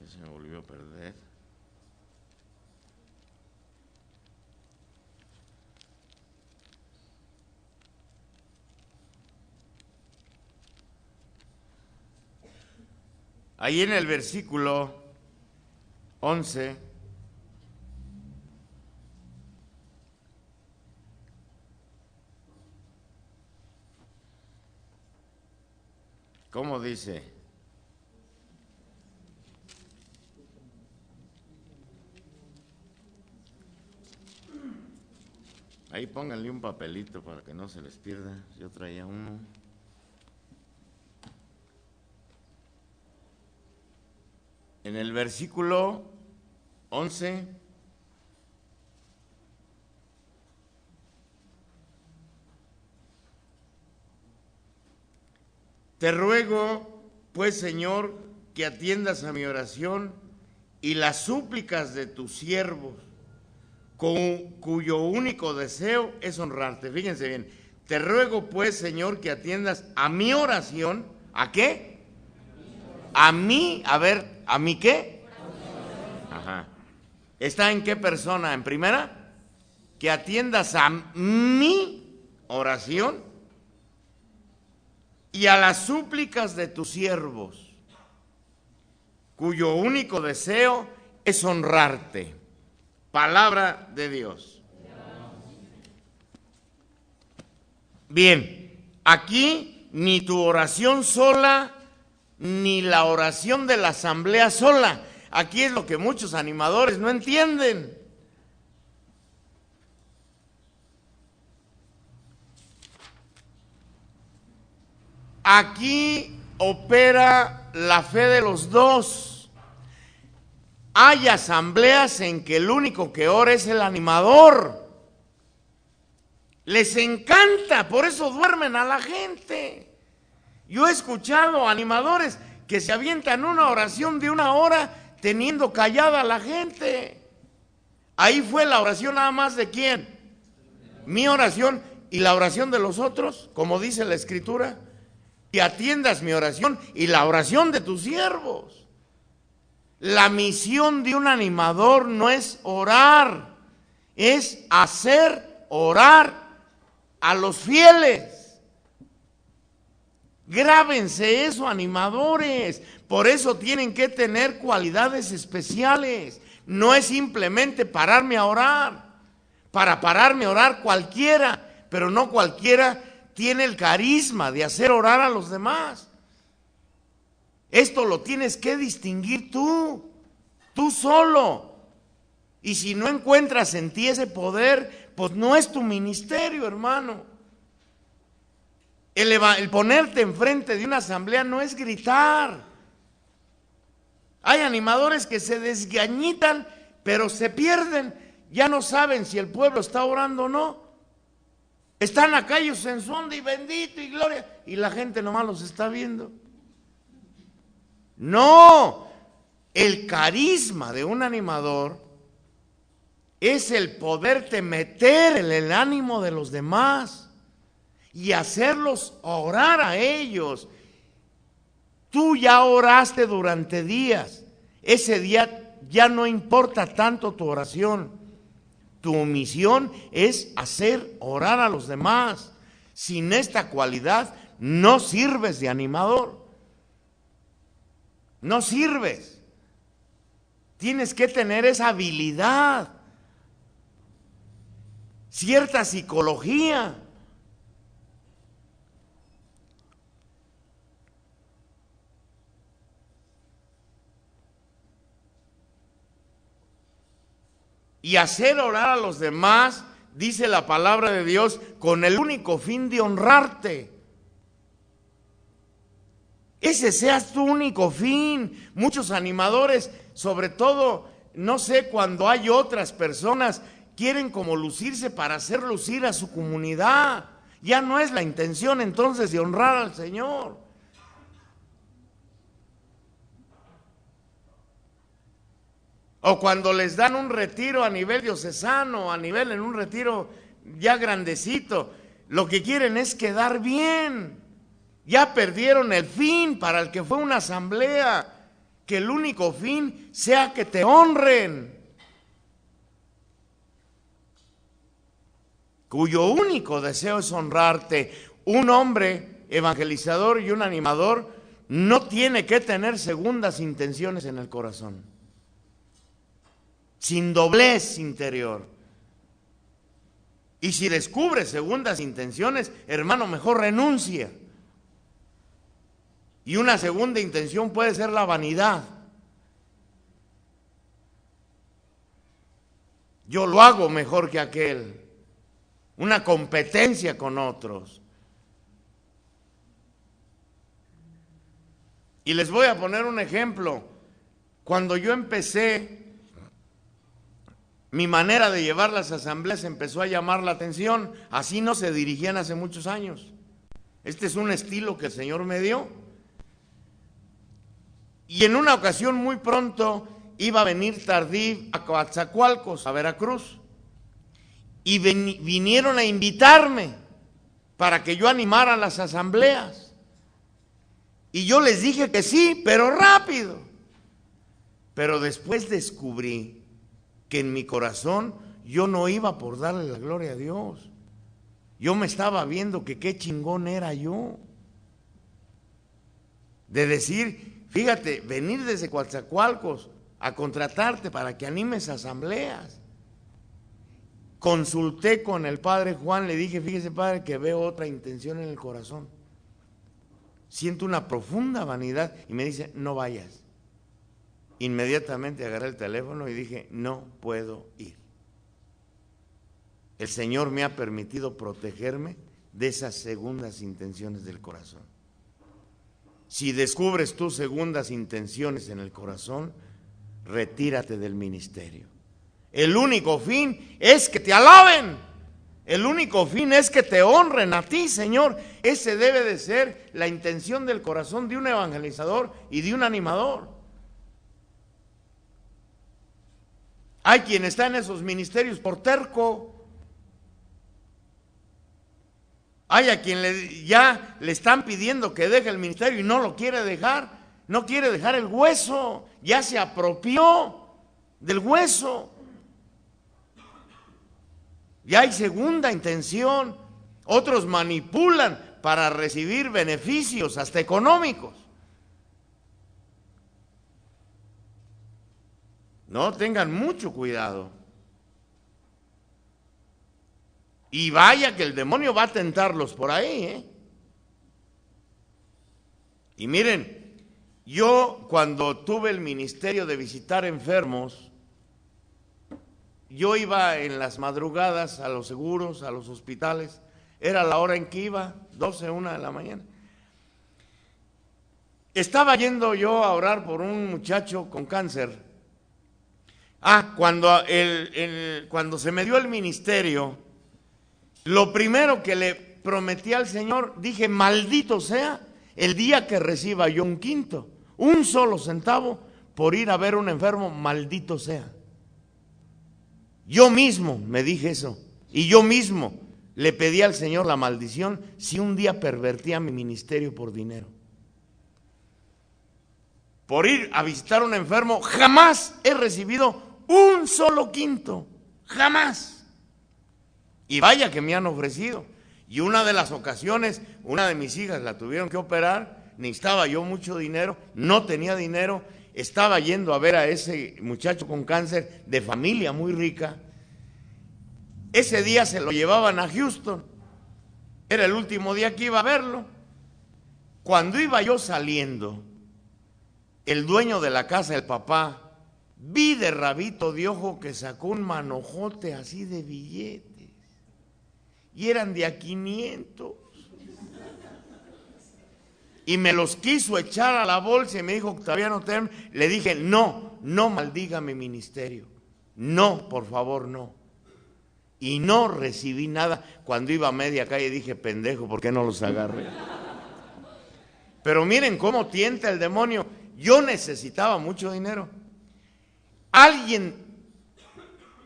se me volvió a perder. Ahí en el versículo 11, ¿cómo dice? Ahí pónganle un papelito para que no se les pierda. Yo traía uno. En el versículo 11, te ruego, pues, Señor, que atiendas a mi oración y las súplicas de tus siervos, cuyo único deseo es honrarte. Fíjense bien, te ruego, pues, Señor, que atiendas a mi oración. ¿A qué? A mí, a ver, ¿a mí qué? Ajá. ¿Está en qué persona? ¿En primera? Que atiendas a mi oración y a las súplicas de tus siervos, cuyo único deseo es honrarte. Palabra de Dios. Bien, aquí ni tu oración sola, ni la oración de la asamblea sola. Aquí es lo que muchos animadores no entienden. Aquí opera la fe de los dos. Hay asambleas en que el único que ora es el animador. Les encanta, por eso duermen a la gente. Yo he escuchado animadores que se avientan una oración de 1 hora teniendo callada a la gente. Ahí fue la oración nada más de ¿quién? Mi oración y la oración de los otros, como dice la Escritura. Y atiendas mi oración y la oración de tus siervos. La misión de un animador no es orar, es hacer orar a los fieles. Grábense eso, animadores. Por eso tienen que tener cualidades especiales. No es simplemente pararme a orar. Para pararme a orar cualquiera, pero no cualquiera tiene el carisma de hacer orar a los demás. Esto lo tienes que distinguir tú solo. Y si no encuentras en ti ese poder, pues no es tu ministerio, hermano. El ponerte enfrente de una asamblea no es gritar. Hay animadores que se desgañitan, pero se pierden. Ya no saben si el pueblo está orando o no. Están acá ellos en su onda y bendito y gloria, y la gente nomás los está viendo. No, el carisma de un animador es el poderte meter en el ánimo de los demás y hacerlos orar a ellos. Tú ya oraste durante días, ese día ya no importa tanto tu oración. Tu misión es hacer orar a los demás. Sin esta cualidad no sirves de animador. No sirves. Tienes que tener esa habilidad, cierta psicología. Y hacer orar a los demás, dice la palabra de Dios, con el único fin de honrarte. Ese sea tu único fin. Muchos animadores, sobre todo, no sé, cuando hay otras personas, quieren como lucirse para hacer lucir a su comunidad. Ya no es la intención entonces de honrar al Señor. O cuando les dan un retiro a nivel diocesano, en un retiro ya grandecito, lo que quieren es quedar bien. Ya perdieron el fin para el que fue una asamblea. Que el único fin sea que te honren. Cuyo único deseo es honrarte. Un hombre evangelizador y un animador no tiene que tener segundas intenciones en el corazón. Sin doblez interior. Y si descubre segundas intenciones, hermano, mejor renuncia. Y una segunda intención puede ser la vanidad. Yo lo hago mejor que aquel. una competencia con otros. Y les voy a poner un ejemplo. Cuando yo empecé, mi manera de llevar las asambleas empezó a llamar la atención. Así no se dirigían hace muchos años. Este es un estilo que el Señor me dio. Y en una ocasión muy pronto iba a venir Tardí a Coatzacoalcos, a Veracruz. Y vinieron a invitarme para que yo animara las asambleas. Y yo les dije que sí, pero rápido. Pero después descubrí que en mi corazón yo no iba por darle la gloria a Dios. Yo me estaba viendo que qué chingón era yo. De decir, fíjate, venir desde Coatzacoalcos a contratarte para que animes asambleas. Consulté con el padre Juan, le dije, fíjese padre que veo otra intención en el corazón. Siento una profunda vanidad y me dice, no vayas. Inmediatamente agarré el teléfono y dije, no puedo ir. El Señor me ha permitido protegerme de esas segundas intenciones del corazón. Si descubres tus segundas intenciones en el corazón, retírate del ministerio. El único fin es que te alaben. El único fin es que te honren a ti, Señor. Ese debe de ser la intención del corazón de un evangelizador y de un animador. Hay quien está en esos ministerios por terco. Hay a quien ya le están pidiendo que deje el ministerio y no lo quiere dejar. No quiere dejar el hueso. Ya se apropió del hueso. Ya hay segunda intención. Otros manipulan para recibir beneficios, hasta económicos. No, tengan mucho cuidado. Y vaya que el demonio va a tentarlos por ahí, ¿eh? Y miren, yo cuando tuve el ministerio de visitar enfermos, yo iba en las madrugadas a los seguros, a los hospitales. Era la hora en que iba, 12, 1 de la mañana. Estaba yendo yo a orar por un muchacho con cáncer. Cuando se me dio el ministerio, lo primero que le prometí al Señor, dije, maldito sea el día que reciba yo un quinto, un solo centavo por ir a ver a un enfermo, maldito sea. Yo mismo me dije eso y yo mismo le pedí al Señor la maldición si un día pervertía mi ministerio por dinero. Por ir a visitar a un enfermo, jamás he recibido un solo quinto, jamás. Y vaya que me han ofrecido. Y una de las ocasiones, una de mis hijas la tuvieron que operar, necesitaba yo mucho dinero, no tenía dinero, estaba yendo a ver a ese muchacho con cáncer de familia muy rica. Ese día se lo llevaban a Houston, era el último día que iba a verlo. Cuando iba yo saliendo, el dueño de la casa, el papá, vi de rabito de ojo que sacó un manojote así de billetes. Y eran de a 500. Y me los quiso echar a la bolsa y me dijo, Octaviano Term, le dije, no maldiga mi ministerio. No, por favor, no. Y no recibí nada. Cuando iba a media calle dije, pendejo, ¿por qué no los agarré? Pero miren cómo tienta el demonio. Yo necesitaba mucho dinero. Alguien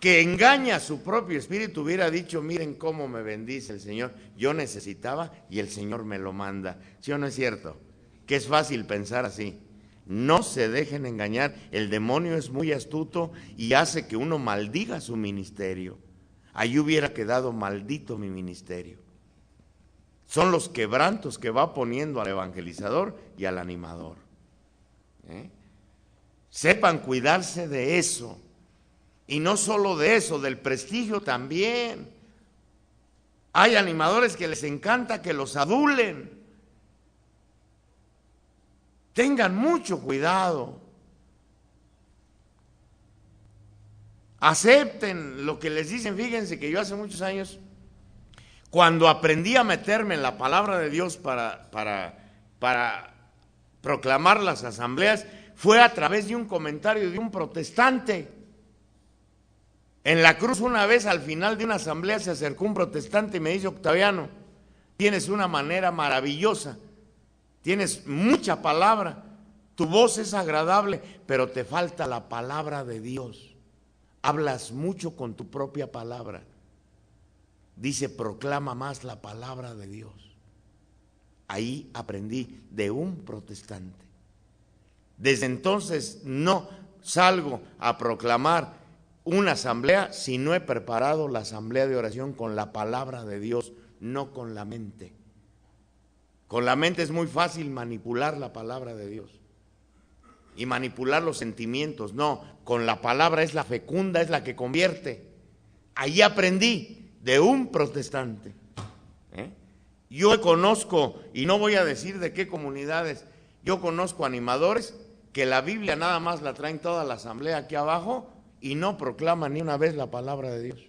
que engaña a su propio espíritu hubiera dicho, miren cómo me bendice el Señor. Yo necesitaba y el Señor me lo manda. ¿Sí o no es cierto? Que es fácil pensar así. No se dejen engañar. El demonio es muy astuto y hace que uno maldiga su ministerio. Ahí hubiera quedado maldito mi ministerio. Son los quebrantos que va poniendo al evangelizador y al animador. Sepan cuidarse de eso. Y no solo de eso, del prestigio también. Hay animadores que les encanta que los adulen. Tengan mucho cuidado. Acepten lo que les dicen. Fíjense que yo hace muchos años Cuando aprendí a meterme en la palabra de Dios para proclamar las asambleas, fue a través de un comentario de un protestante. En la cruz una vez al final de una asamblea se acercó un protestante y me dice: Octaviano, tienes una manera maravillosa, tienes mucha palabra, tu voz es agradable, pero te falta la palabra de Dios. Hablas mucho con tu propia palabra. Dice: proclama más la palabra de Dios. Ahí aprendí de un protestante. Desde entonces no salgo a proclamar una asamblea si no he preparado la asamblea de oración con la palabra de Dios, no con la mente. Con la mente es muy fácil manipular la palabra de Dios y manipular los sentimientos. No, con la palabra es la fecunda, es la que convierte. Ahí aprendí de un protestante. Yo conozco, y no voy a decir de qué comunidades, yo conozco animadores que la Biblia nada más la traen toda la asamblea aquí abajo y no proclaman ni una vez la palabra de Dios.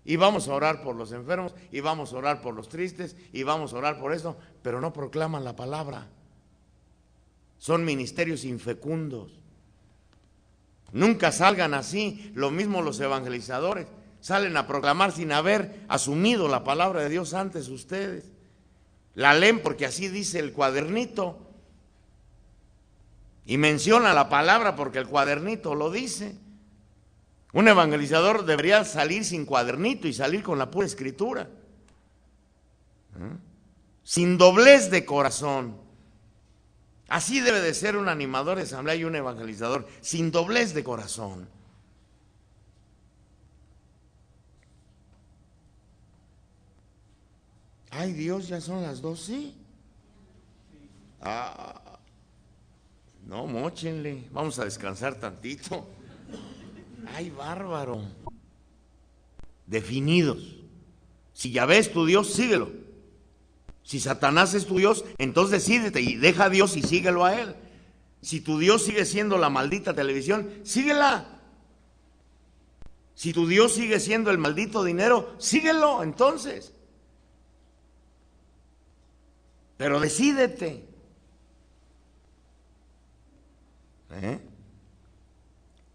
Y vamos a orar por los enfermos, y vamos a orar por los tristes, y vamos a orar por eso, pero no proclaman la palabra. Son ministerios infecundos. Nunca salgan así. Lo mismo los evangelizadores, salen a proclamar sin haber asumido la palabra de Dios antes ustedes. La leen porque así dice el cuadernito, y menciona la palabra porque el cuadernito lo dice. Un evangelizador debería salir sin cuadernito y salir con la pura escritura, sin doblez de corazón. Así debe de ser un animador de asamblea y un evangelizador, sin doblez de corazón. Ay, Dios, ya son las 12. No, móchenle, vamos a descansar tantito. Ay, bárbaro. Definidos. Si Yahvé es tu Dios, síguelo. Si Satanás es tu Dios, entonces decídete y deja a Dios y síguelo a él. Si tu Dios sigue siendo la maldita televisión, síguela. Si tu Dios sigue siendo el maldito dinero, síguelo entonces. Pero decídete.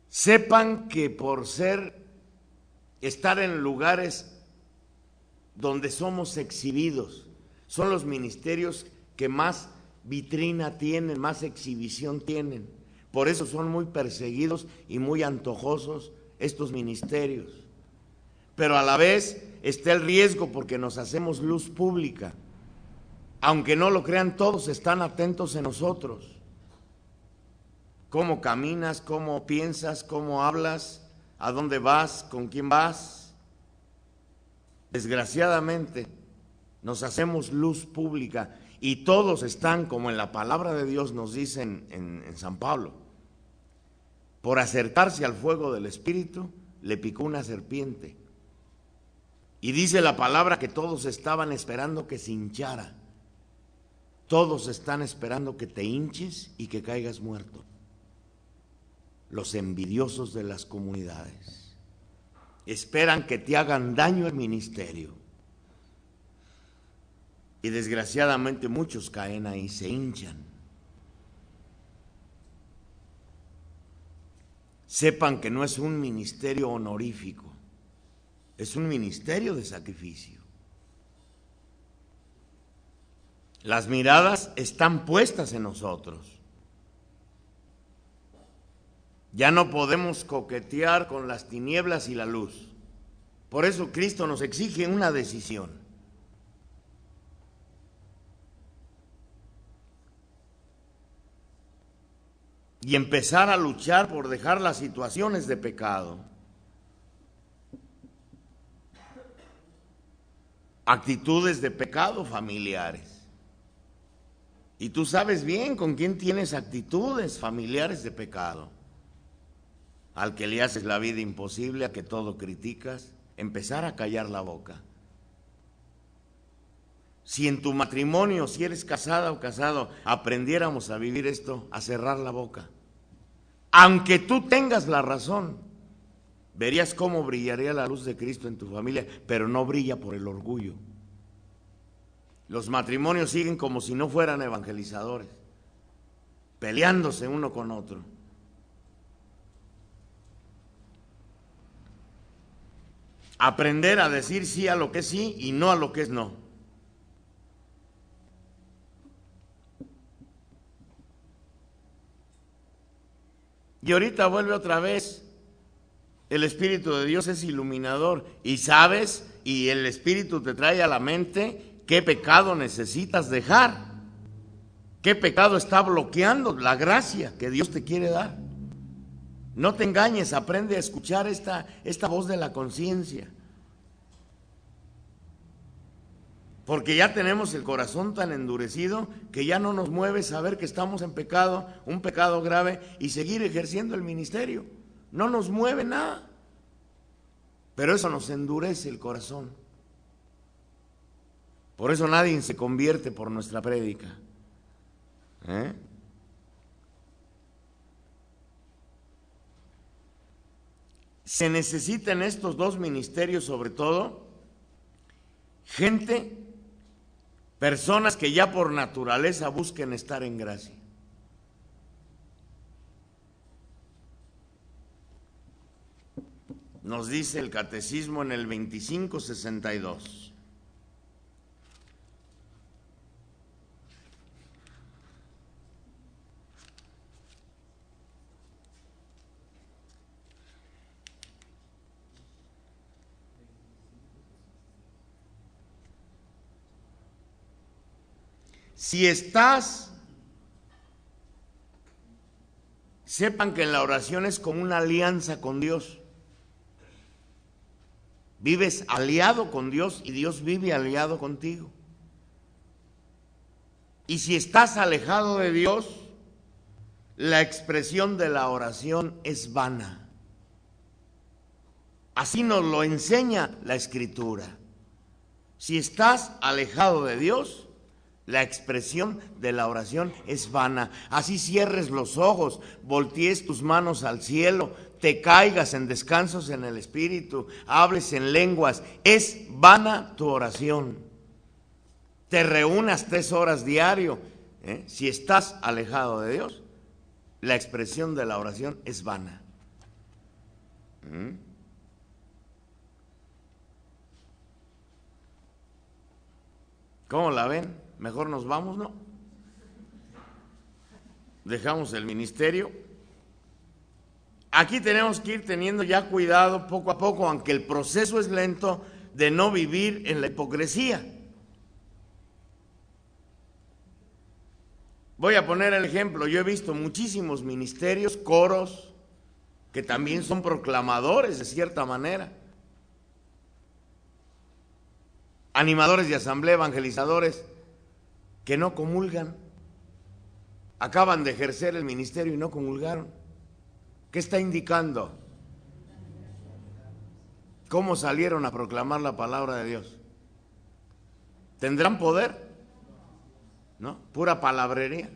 Sepan que por estar en lugares donde somos exhibidos, son los ministerios que más vitrina tienen, más exhibición tienen. Por eso son muy perseguidos y muy antojosos estos ministerios. Pero a la vez está el riesgo porque nos hacemos luz pública. Aunque no lo crean, todos están atentos en nosotros. Cómo caminas, cómo piensas, cómo hablas, a dónde vas, con quién vas. Desgraciadamente, nos hacemos luz pública y todos están, como en la palabra de Dios nos dice en San Pablo, por acercarse al fuego del Espíritu, le picó una serpiente. Y dice la palabra que todos estaban esperando que se hinchara. Todos están esperando que te hinches y que caigas muerto. Los envidiosos de las comunidades esperan que te hagan daño el ministerio. Y desgraciadamente muchos caen ahí, se hinchan. Sepan que no es un ministerio honorífico, es un ministerio de sacrificio. Las miradas están puestas en nosotros. Ya no podemos coquetear con las tinieblas y la luz. Por eso Cristo nos exige una decisión. Y empezar a luchar por dejar las situaciones de pecado. Actitudes de pecado familiares. Y tú sabes bien con quién tienes actitudes familiares de pecado. Al que le haces la vida imposible, a que todo criticas, empezar a callar la boca. Si en tu matrimonio, si eres casada o casado, aprendiéramos a vivir esto, a cerrar la boca. Aunque tú tengas la razón, verías cómo brillaría la luz de Cristo en tu familia, pero no brilla por el orgullo, Los matrimonios siguen como si no fueran evangelizadores, peleándose uno con otro. Aprender a decir sí a lo que es sí y no a lo que es no. Y ahorita vuelve otra vez. El Espíritu de Dios es iluminador y sabes, y el Espíritu te trae a la mente qué pecado necesitas dejar, qué pecado está bloqueando la gracia que Dios te quiere dar. No te engañes, aprende a escuchar esta voz de la conciencia. Porque ya tenemos el corazón tan endurecido que ya no nos mueve saber que estamos en pecado, un pecado grave, y seguir ejerciendo el ministerio. No nos mueve nada. Pero eso nos endurece el corazón. Por eso nadie se convierte por nuestra prédica. Se necesitan estos dos ministerios, sobre todo, personas que ya por naturaleza busquen estar en gracia. Nos dice el Catecismo en el 2562. Si estás, sepan que la oración es como una alianza con Dios. Vives aliado con Dios y Dios vive aliado contigo. Y si estás alejado de Dios, la expresión de la oración es vana. Así nos lo enseña la Escritura. Si estás alejado de Dios, la expresión de la oración es vana. Así cierres los ojos, voltees tus manos al cielo, te caigas en descansos en el Espíritu, hables en lenguas, es vana tu oración. Te reúnas 3 horas diario. Si estás alejado de Dios, la expresión de la oración es vana. ¿Cómo la ven? Mejor nos vamos, ¿no? Dejamos el ministerio. Aquí tenemos que ir teniendo ya cuidado poco a poco, aunque el proceso es lento, de no vivir en la hipocresía. Voy a poner el ejemplo. Yo he visto muchísimos ministerios, coros, que también son proclamadores de cierta manera. Animadores de asamblea, evangelizadores, que no comulgan. Acaban de ejercer el ministerio y no comulgaron. ¿Qué está indicando? ¿Cómo salieron a proclamar la palabra de Dios? ¿Tendrán poder? ¿No? Pura palabrería.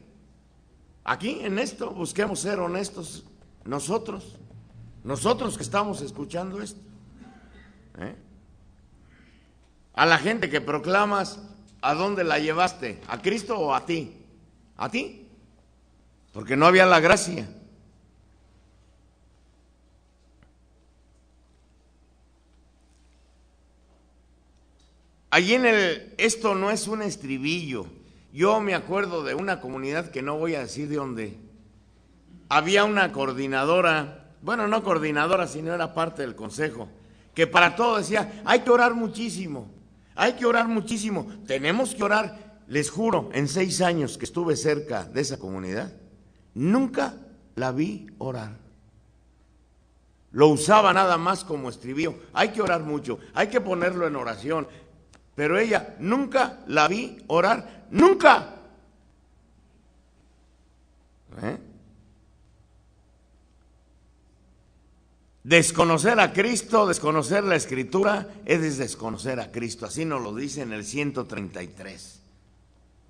Aquí en esto busquemos ser honestos nosotros que estamos escuchando esto. A la gente que proclamas, ¿a dónde la llevaste? ¿A Cristo o a ti? ¿A ti? Porque no había la gracia. Allí esto no es un estribillo. Yo me acuerdo de una comunidad que no voy a decir de dónde. Había una coordinadora, bueno, no coordinadora, sino era parte del consejo, que para todo decía, hay que orar muchísimo, hay que orar muchísimo, tenemos que orar. Les juro, en 6 años que estuve cerca de esa comunidad, nunca la vi orar. Lo usaba nada más como estribillo, hay que orar mucho, hay que ponerlo en oración. Pero ella nunca la vi orar, nunca. Desconocer a Cristo, desconocer la Escritura, es desconocer a Cristo. Así nos lo dice en el 133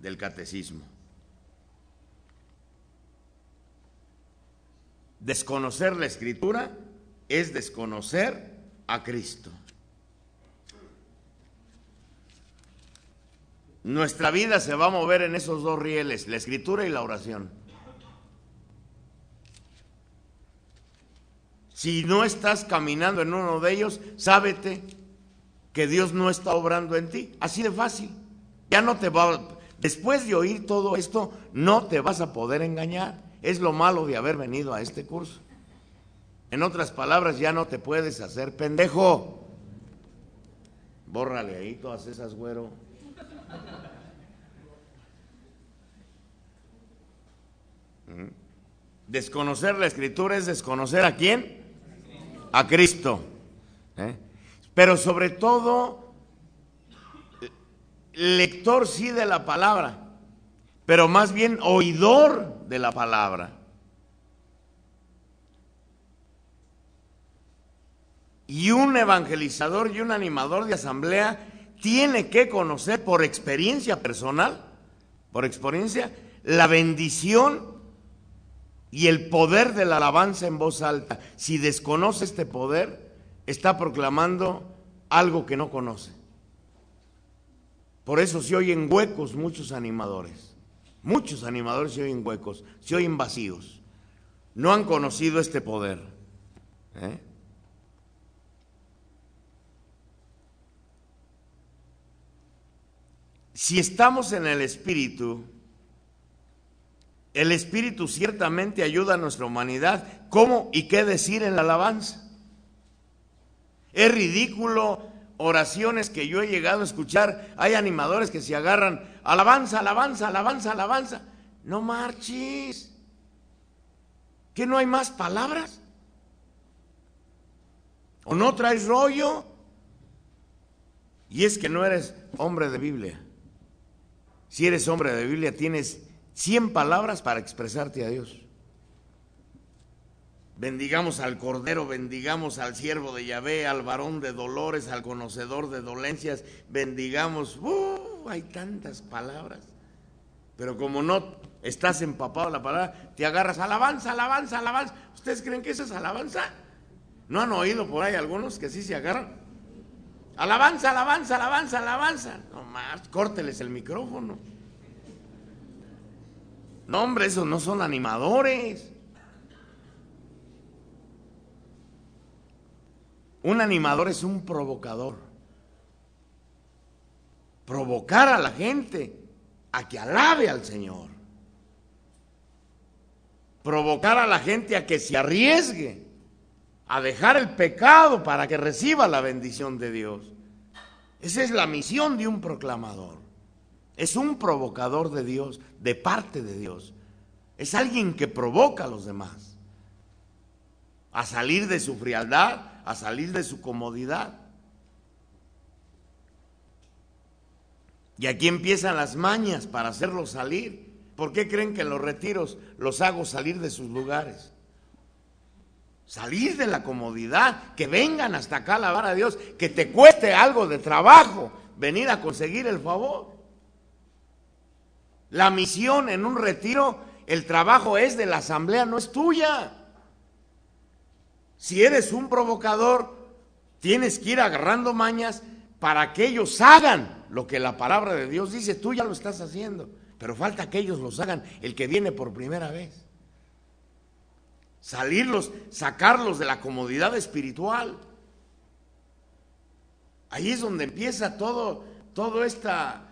del Catecismo. Desconocer la Escritura es desconocer a Cristo. nuestra vida se va a mover en esos dos rieles, la escritura y la oración. Si no estás caminando en uno de ellos, sábete que Dios no está obrando en ti. Así de fácil. Ya no te va, después de oír todo esto, no te vas a poder engañar. Es lo malo de haber venido a este curso. En otras palabras, ya no te puedes hacer pendejo. Bórrale ahí todas esas, güero. Desconocer la escritura es desconocer ¿a quién? A Cristo. Pero sobre todo, lector sí de la palabra, pero más bien oidor de la palabra. Y un evangelizador y un animador de asamblea tiene que conocer por experiencia personal, por experiencia, la bendición y el poder de la alabanza en voz alta. Si desconoce este poder, está proclamando algo que no conoce. Por eso se oyen huecos muchos animadores. Muchos animadores se oyen huecos, se oyen vacíos. No han conocido este poder. Si estamos en el Espíritu ciertamente ayuda a nuestra humanidad. ¿Cómo y qué decir en la alabanza? Es ridículo oraciones que yo he llegado a escuchar. Hay animadores que se agarran, alabanza, alabanza, alabanza, alabanza. No marches. ¿Que no hay más palabras? ¿O no traes rollo? Y es que no eres hombre de Biblia. Si eres hombre de Biblia, tienes 100 palabras para expresarte a Dios. Bendigamos al Cordero, bendigamos al siervo de Yahvé, al varón de dolores, al conocedor de dolencias, bendigamos, hay tantas palabras. Pero como no estás empapado en la palabra, te agarras alabanza, alabanza, alabanza. ¿Ustedes creen que eso es alabanza? ¿No han oído por ahí algunos que sí se agarran? Alabanza, alabanza, alabanza, alabanza. No más, córteles el micrófono. No, hombre, esos no son animadores. Un animador es un provocador. Provocar a la gente a que alabe al Señor. Provocar a la gente a que se arriesgue a dejar el pecado para que reciba la bendición de Dios. Esa es la misión de un proclamador. Es un provocador de Dios, de parte de Dios. Es alguien que provoca a los demás a salir de su frialdad, a salir de su comodidad. Y aquí empiezan las mañas para hacerlos salir. ¿Por qué creen que en los retiros los hago salir de sus lugares? Salir de la comodidad, que vengan hasta acá a alabar a Dios, que te cueste algo de trabajo venir a conseguir el favor. La misión en un retiro, el trabajo es de la asamblea, no es tuya. Si eres un provocador, tienes que ir agarrando mañas para que ellos hagan lo que la palabra de Dios dice. Tú ya lo estás haciendo, pero falta que ellos los hagan, el que viene por primera vez. Salirlos, sacarlos de la comodidad espiritual. Ahí es donde empieza toda esta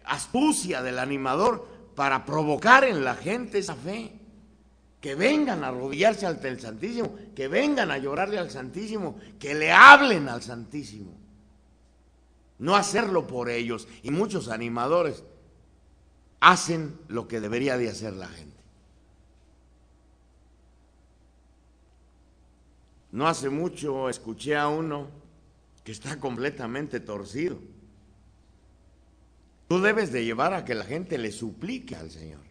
astucia del animador para provocar en la gente esa fe. Que vengan a arrodillarse ante el Santísimo, que vengan a llorarle al Santísimo, que le hablen al Santísimo. No hacerlo por ellos. Y muchos animadores hacen lo que debería de hacer la gente. No hace mucho escuché a uno que está completamente torcido. Tú debes de llevar a que la gente le suplique al Señor.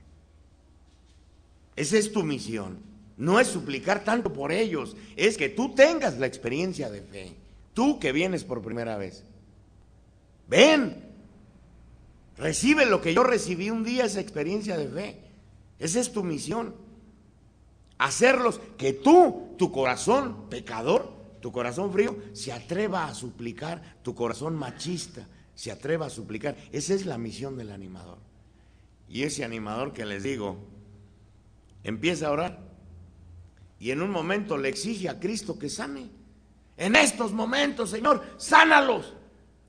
Esa es tu misión. No es suplicar tanto por ellos, es que tú tengas la experiencia de fe. Tú que vienes por primera vez. Ven, recibe lo que yo recibí un día, esa experiencia de fe. Esa es tu misión. Hacerlos que tu corazón pecador, tu corazón frío, se atreva a suplicar, tu corazón machista, se atreva a suplicar. Esa es la misión del animador. Y ese animador que les digo, empieza a orar y en un momento le exige a Cristo que sane. En estos momentos, Señor, sánalos.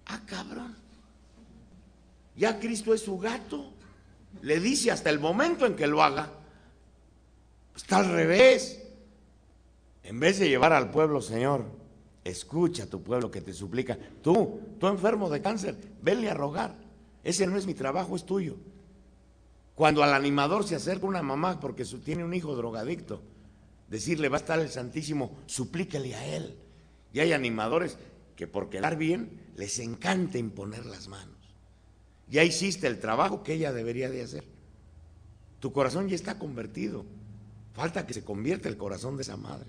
Ah, cabrón. Ya Cristo es su gato. Le dice hasta el momento en que lo haga. Está al revés. En vez de llevar al pueblo, Señor, escucha a tu pueblo que te suplica. Tú enfermo de cáncer, venle a rogar. Ese no es mi trabajo, es tuyo. Cuando al animador se acerca una mamá porque tiene un hijo drogadicto, decirle, va a estar el Santísimo, suplíquele a él. Y hay animadores que por quedar bien les encanta imponer las manos. Ya hiciste el trabajo que ella debería de hacer. Tu corazón ya está convertido. Falta que se convierta el corazón de esa madre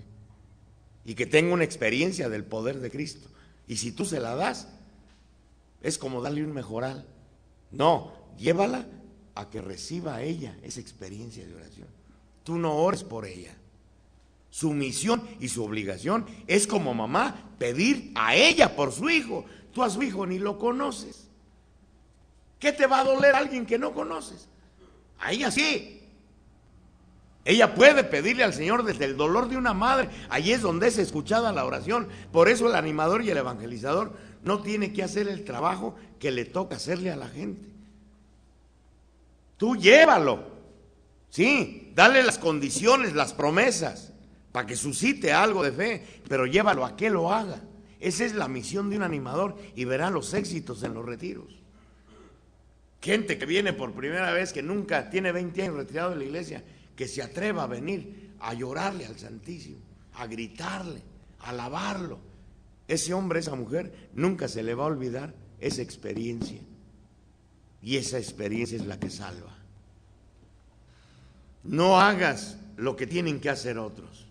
y que tenga una experiencia del poder de Cristo. Y si tú se la das, es como darle un mejoral. No, llévala a que reciba a ella esa experiencia de oración. Tú no ores por ella. Su misión y su obligación es como mamá pedir a ella por su hijo. Tú a su hijo ni lo conoces. ¿Qué te va a doler a alguien que no conoces? A ella sí. Ella puede pedirle al Señor desde el dolor de una madre. Allí es donde es escuchada la oración. Por eso el animador y el evangelizador no tiene que hacer el trabajo que le toca hacerle a la gente. Tú llévalo. Sí, dale las condiciones, las promesas, para que suscite algo de fe, pero llévalo a que lo haga. Esa es la misión de un animador y verá los éxitos en los retiros. Gente que viene por primera vez, que nunca tiene 20 años retirado de la iglesia, que se atreva a venir a llorarle al Santísimo, a gritarle, a alabarlo. Ese hombre, esa mujer, nunca se le va a olvidar esa experiencia. Y esa experiencia es la que salva. No hagas lo que tienen que hacer otros.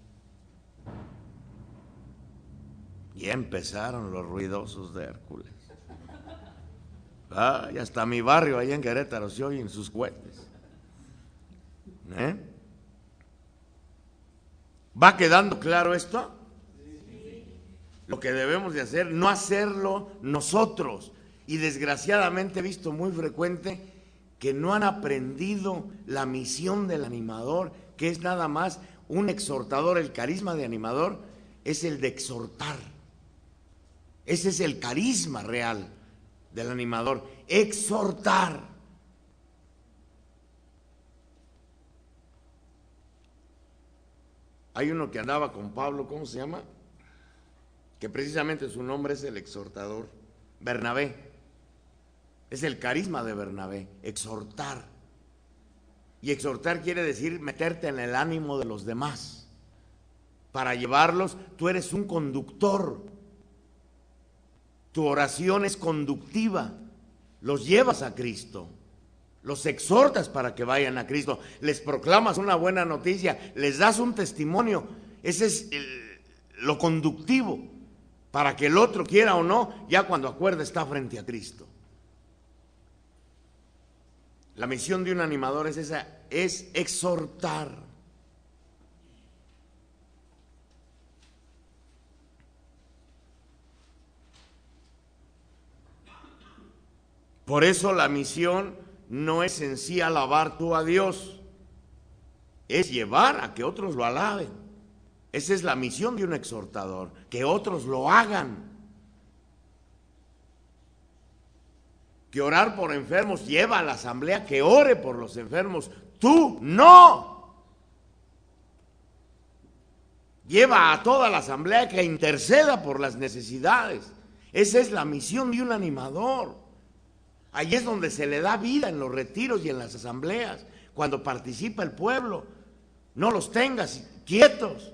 Ya empezaron los ruidosos de Hércules. Y hasta mi barrio allá en Querétaro se oyen sus cohetes. ¿Va quedando claro esto? Lo que debemos de hacer, no hacerlo nosotros. Y desgraciadamente he visto muy frecuente que no han aprendido la misión del animador, que es nada más un exhortador. El carisma de animador es el de exhortar. Ese es el carisma real del animador, exhortar. Hay uno que andaba con Pablo, ¿cómo se llama? Que precisamente su nombre es el exhortador, Bernabé. Es el carisma de Bernabé, exhortar. Y exhortar quiere decir meterte en el ánimo de los demás. Para llevarlos, tú eres un conductor. Tu oración es conductiva. Los llevas a Cristo. Los exhortas para que vayan a Cristo. Les proclamas una buena noticia. Les das un testimonio. Ese es lo conductivo. Para que el otro quiera o no, ya cuando acuerda está frente a Cristo. La misión de un animador es esa, es exhortar. Por eso la misión no es en sí alabar tú a Dios, es llevar a que otros lo alaben. Esa es la misión de un exhortador, que otros lo hagan. Que orar por enfermos lleva a la asamblea que ore por los enfermos. Tú no. Lleva a toda la asamblea que interceda por las necesidades. Esa es la misión de un animador. Ahí es donde se le da vida, en los retiros y en las asambleas, cuando participa el pueblo. No los tengas quietos,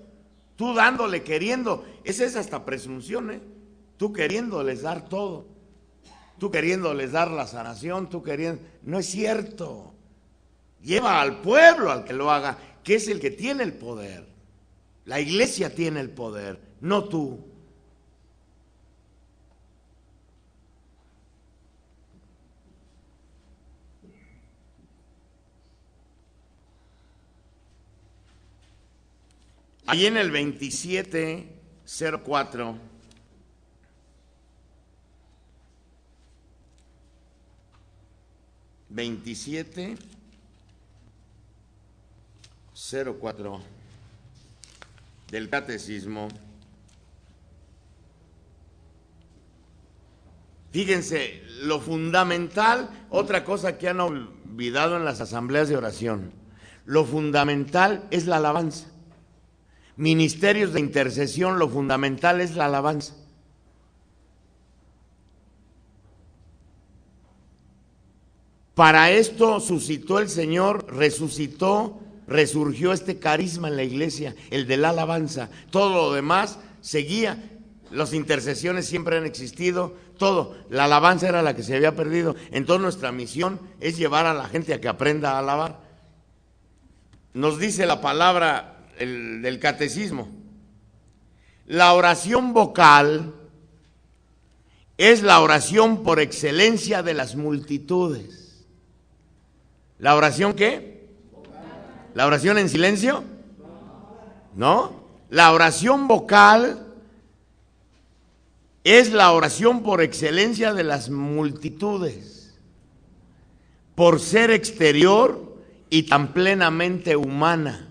tú dándole, queriendo. Esa es hasta presunción, ¿eh? Tú queriéndoles dar todo, tú queriéndoles dar la sanación, tú queriendo. No es cierto. Lleva al pueblo al que lo haga, que es el que tiene el poder. La iglesia tiene el poder, no tú. Allí en el 2704 2704 del Catecismo. Fíjense, lo fundamental, otra cosa que han olvidado en las asambleas de oración, lo fundamental es la alabanza. Ministerios de intercesión, lo fundamental es la alabanza. Para esto suscitó el Señor, resurgió este carisma en la iglesia, el de la alabanza. Todo lo demás seguía. Las intercesiones siempre han existido, todo. La alabanza era la que se había perdido. Entonces nuestra misión es llevar a la gente a que aprenda a alabar. Nos dice la palabra del catecismo: la oración vocal es la oración por excelencia de las multitudes. ¿La oración qué? ¿La oración en silencio? ¿No? La oración vocal es la oración por excelencia de las multitudes, por ser exterior y tan plenamente humana.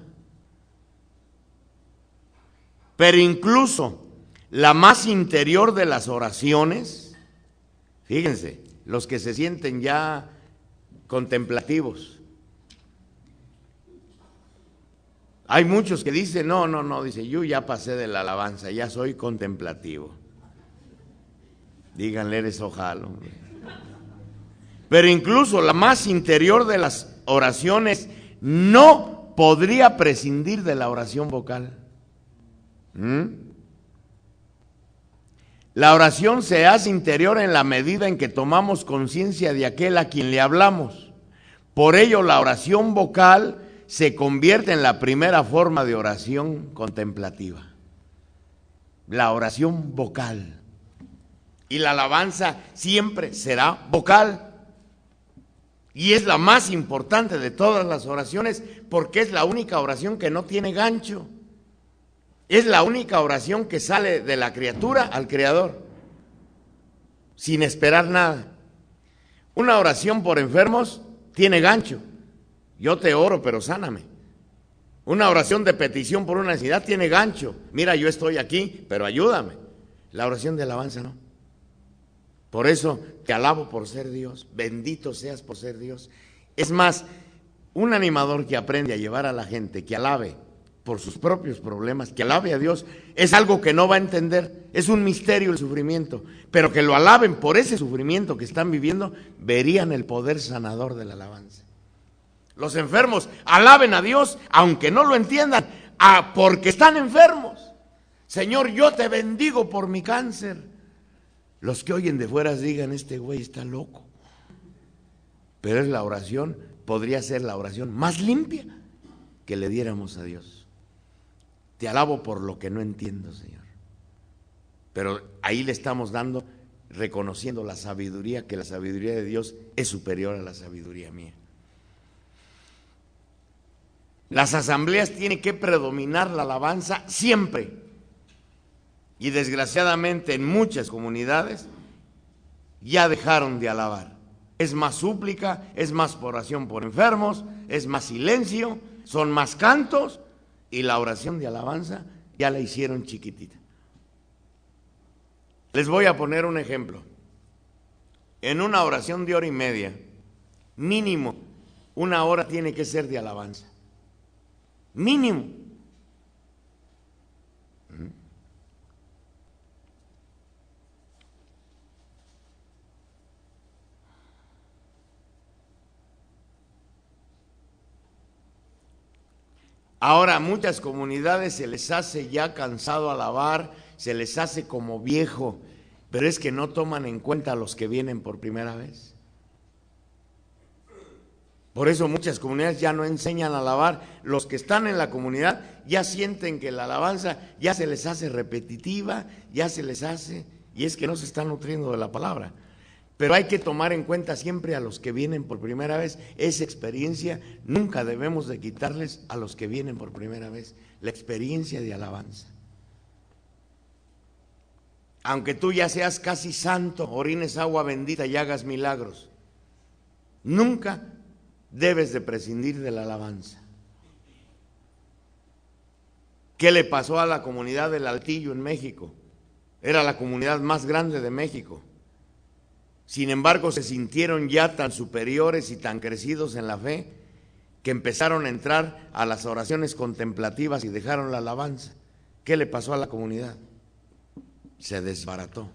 Pero incluso la más interior de las oraciones, fíjense, los que se sienten ya contemplativos. Hay muchos que dicen, no, dice, yo ya pasé de la alabanza, ya soy contemplativo. Díganle, eres ojalo. Pero incluso la más interior de las oraciones no podría prescindir de la oración vocal. La oración se hace interior en la medida en que tomamos conciencia de aquel a quien le hablamos. Por ello, la oración vocal se convierte en la primera forma de oración contemplativa. La oración vocal. Y la alabanza siempre será vocal. Y es la más importante de todas las oraciones porque es la única oración que no tiene gancho. Es la única oración que sale de la criatura al Creador, sin esperar nada. Una oración por enfermos tiene gancho. Yo te oro, pero sáname. Una oración de petición por una necesidad tiene gancho. Mira, yo estoy aquí, pero ayúdame. La oración de alabanza no. Por eso te alabo por ser Dios, bendito seas por ser Dios. Es más, un animador que aprende a llevar a la gente, que alabe por sus propios problemas, que alabe a Dios, es algo que no va a entender, es un misterio el sufrimiento, pero que lo alaben por ese sufrimiento que están viviendo, verían el poder sanador de la alabanza. Los enfermos alaben a Dios, aunque no lo entiendan, porque están enfermos. Señor, yo te bendigo por mi cáncer. Los que oyen de fuera digan, este güey está loco. Pero es la oración, podría ser la oración más limpia que le diéramos a Dios. Te alabo por lo que no entiendo, Señor. Pero ahí le estamos dando, reconociendo la sabiduría, que la sabiduría de Dios es superior a la sabiduría mía. Las asambleas tienen que predominar la alabanza siempre. Y desgraciadamente en muchas comunidades ya dejaron de alabar. Es más súplica, es más oración por enfermos, es más silencio, son más cantos y la oración de alabanza ya la hicieron chiquitita. Les voy a poner un ejemplo. En una oración de hora y media, mínimo una hora tiene que ser de alabanza. Mínimo. Ahora a muchas comunidades se les hace ya cansado alabar, se les hace como viejo, pero es que no toman en cuenta a los que vienen por primera vez. Por eso muchas comunidades ya no enseñan a alabar. Los que están en la comunidad ya sienten que la alabanza ya se les hace repetitiva, ya se les hace, y es que no se están nutriendo de la palabra. Pero hay que tomar en cuenta siempre a los que vienen por primera vez. Esa experiencia nunca debemos de quitarles a los que vienen por primera vez, la experiencia de alabanza. Aunque tú ya seas casi santo, orines agua bendita y hagas milagros, Nunca debes de prescindir de la alabanza. ¿Qué le pasó a la comunidad del Altillo en México? Era la comunidad más grande de México. Sin embargo, se sintieron ya tan superiores y tan crecidos en la fe que empezaron a entrar a las oraciones contemplativas y dejaron la alabanza. ¿Qué le pasó a la comunidad? Se desbarató.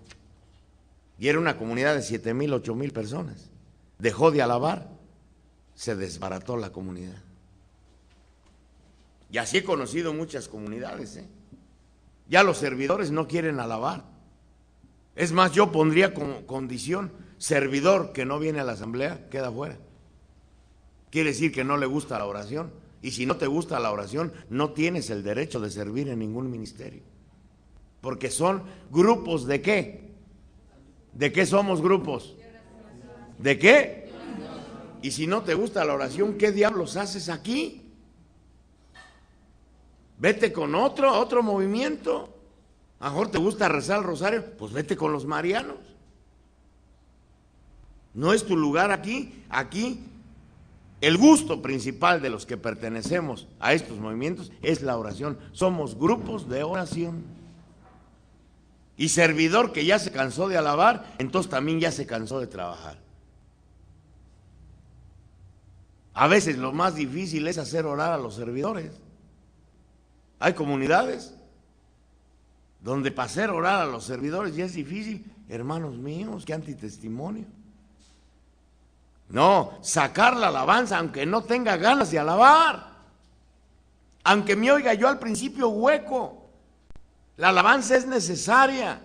Y era una comunidad de 7,000, 8,000 personas. Dejó de alabar, se desbarató la comunidad. Y así he conocido muchas comunidades, ¿eh? Ya los servidores no quieren alabar. Es más, yo pondría como condición: servidor que no viene a la asamblea, queda fuera. Quiere decir que no le gusta la oración. Y si no te gusta la oración, no tienes el derecho de servir en ningún ministerio. Porque son grupos ¿de qué? ¿De qué somos grupos? ¿De qué? Y si no te gusta la oración, ¿qué diablos haces aquí? Vete con otro movimiento. A lo mejor te gusta rezar el rosario, pues vete con los marianos. No es tu lugar aquí. Aquí el gusto principal de los que pertenecemos a estos movimientos es la oración. Somos grupos de oración. Y servidor que ya se cansó de alabar, entonces también ya se cansó de trabajar. A veces lo más difícil es hacer orar a los servidores. Hay comunidades donde para hacer orar a los servidores ya es difícil. Hermanos míos, qué antitestimonio. No, sacar la alabanza aunque no tenga ganas de alabar, aunque me oiga yo al principio hueco. La alabanza es necesaria.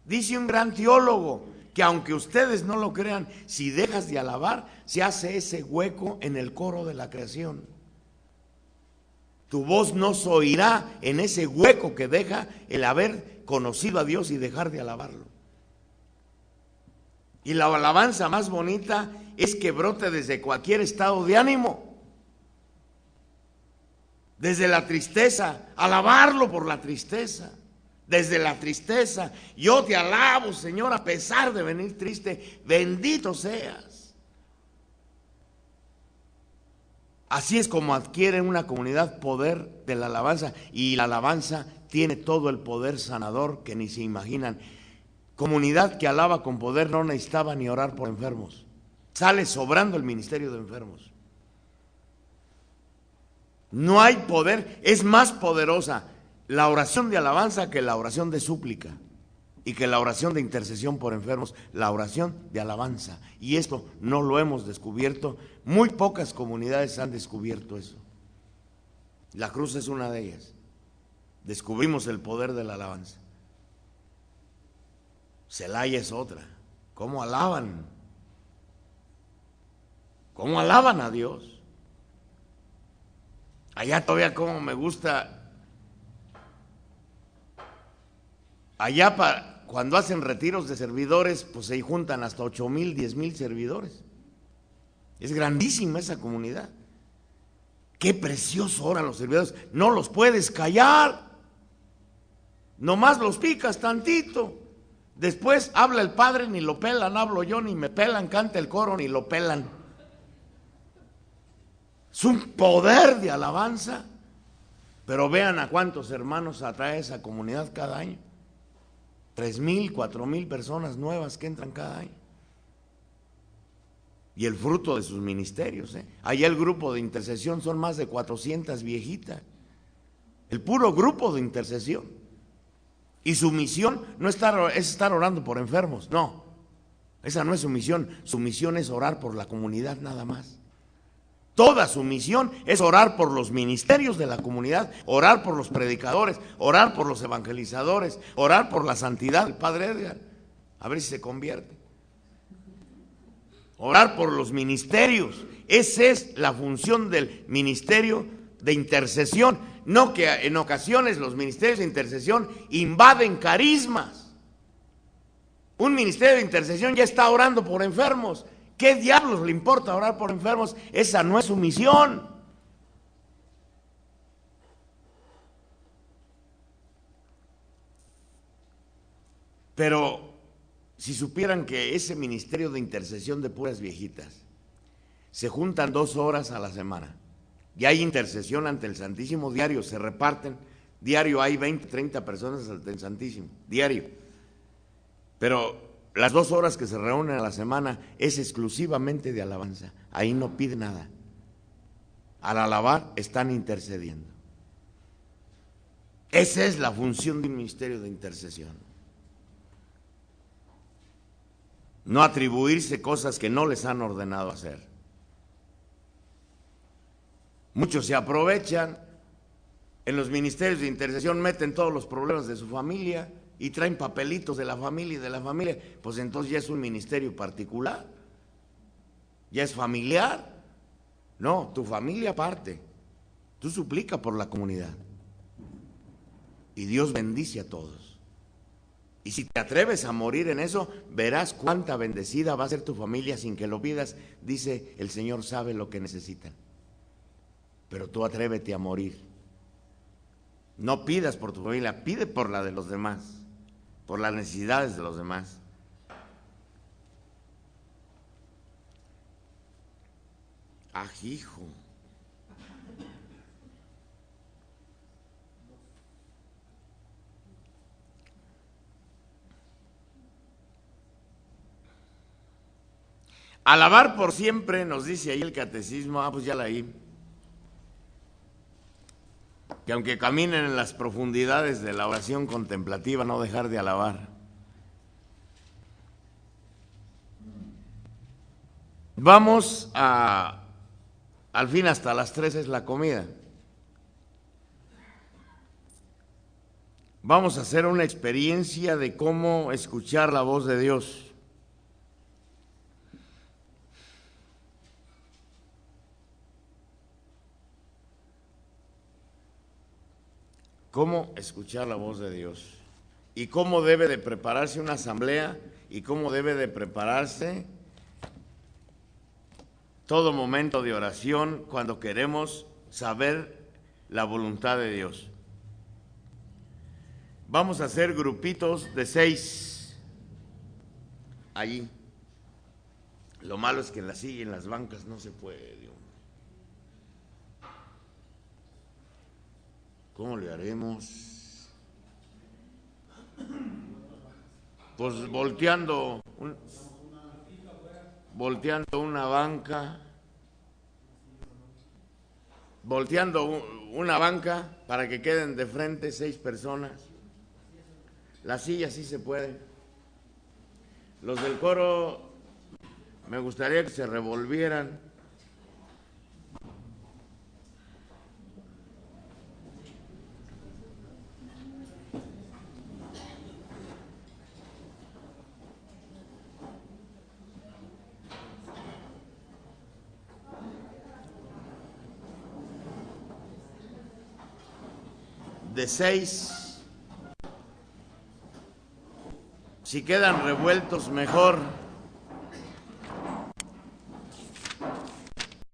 Dice un gran teólogo que aunque ustedes no lo crean, si dejas de alabar, se hace ese hueco en el coro de la creación. Tu voz no se oirá en ese hueco que deja el haber conocido a Dios y dejar de alabarlo. Y la alabanza más bonita es que brote desde cualquier estado de ánimo. Desde la tristeza, alabarlo por la tristeza. Desde la tristeza, yo te alabo, Señor, a pesar de venir triste, bendito seas. Así es como adquiere una comunidad poder de la alabanza, y la alabanza tiene todo el poder sanador que ni se imaginan. Comunidad que alaba con poder no necesitaba ni orar por enfermos. Sale sobrando el ministerio de enfermos. No hay poder, es más poderosa la oración de alabanza que la oración de súplica, y que la oración de intercesión por enfermos, la oración de alabanza. Y esto no lo hemos descubierto, muy pocas comunidades han descubierto eso. La Cruz es una de ellas. Descubrimos el poder de la alabanza. Celaya es otra. ¿Cómo alaban? ¿Cómo alaban a Dios? Allá todavía como me gusta. Allá cuando hacen retiros de servidores, pues se juntan hasta 8,000, 10,000 servidores. Es grandísima esa comunidad. Qué precioso oran los servidores. No los puedes callar. Nomás los picas tantito. Después habla el padre, ni lo pelan, hablo yo, ni me pelan, canta el coro, ni lo pelan. Es un poder de alabanza. Pero vean a cuántos hermanos atrae esa comunidad cada año. 3,000, 4,000 personas nuevas que entran cada año. Y el fruto de sus ministerios, ¿eh? Allá el grupo de intercesión son más de 400 viejitas. El puro grupo de intercesión. Y su misión no es estar orando por enfermos, no. Esa no es su misión. Su misión es orar por la comunidad nada más. Toda su misión es orar por los ministerios de la comunidad, orar por los predicadores, orar por los evangelizadores, orar por la santidad del Padre Edgar, a ver si se convierte. Orar por los ministerios. Esa es la función del ministerio de intercesión. No que en ocasiones los ministerios de intercesión invaden carismas. Un ministerio de intercesión ya está orando por enfermos. ¿Qué diablos le importa orar por enfermos? Esa no es su misión. Pero si supieran que ese ministerio de intercesión de puras viejitas Se juntan 2 horas a la semana y hay intercesión ante el Santísimo diario, se reparten, diario hay 20, 30 personas ante el Santísimo, diario. Pero las 2 horas que se reúnen a la semana es exclusivamente de alabanza, ahí no pide nada. Al alabar están intercediendo. Esa es la función de un ministerio de intercesión. No atribuirse cosas que no les han ordenado hacer. Muchos se aprovechan, en los ministerios de intercesión meten todos los problemas de su familia y traen papelitos de la familia y de la familia, pues entonces ya es un ministerio particular, ya es familiar. No, tu familia aparte, tú suplica por la comunidad y Dios bendice a todos. Y si te atreves a morir en eso, verás cuánta bendecida va a ser tu familia sin que lo pidas. Dice, el Señor sabe lo que necesitan. Pero tú atrévete a morir. No pidas por tu familia, pide por la de los demás, por las necesidades de los demás. Hijo. Alabar por siempre, nos dice ahí el catecismo, pues ya la leí. Que aunque caminen en las profundidades de la oración contemplativa, no dejar de alabar. Vamos al fin hasta las 3 es la comida. Vamos a hacer una experiencia de cómo escuchar la voz de Dios. Cómo escuchar la voz de Dios y cómo debe de prepararse una asamblea y cómo debe de prepararse todo momento de oración cuando queremos saber la voluntad de Dios. Vamos a hacer grupitos de 6 allí. Lo malo es que en la silla y en las bancas no se puede, Dios. ¿Cómo le haremos? Pues volteando una banca, para que queden de frente 6 personas. La silla sí se puede. Los del coro me gustaría que se revolvieran. De 6, si quedan revueltos mejor.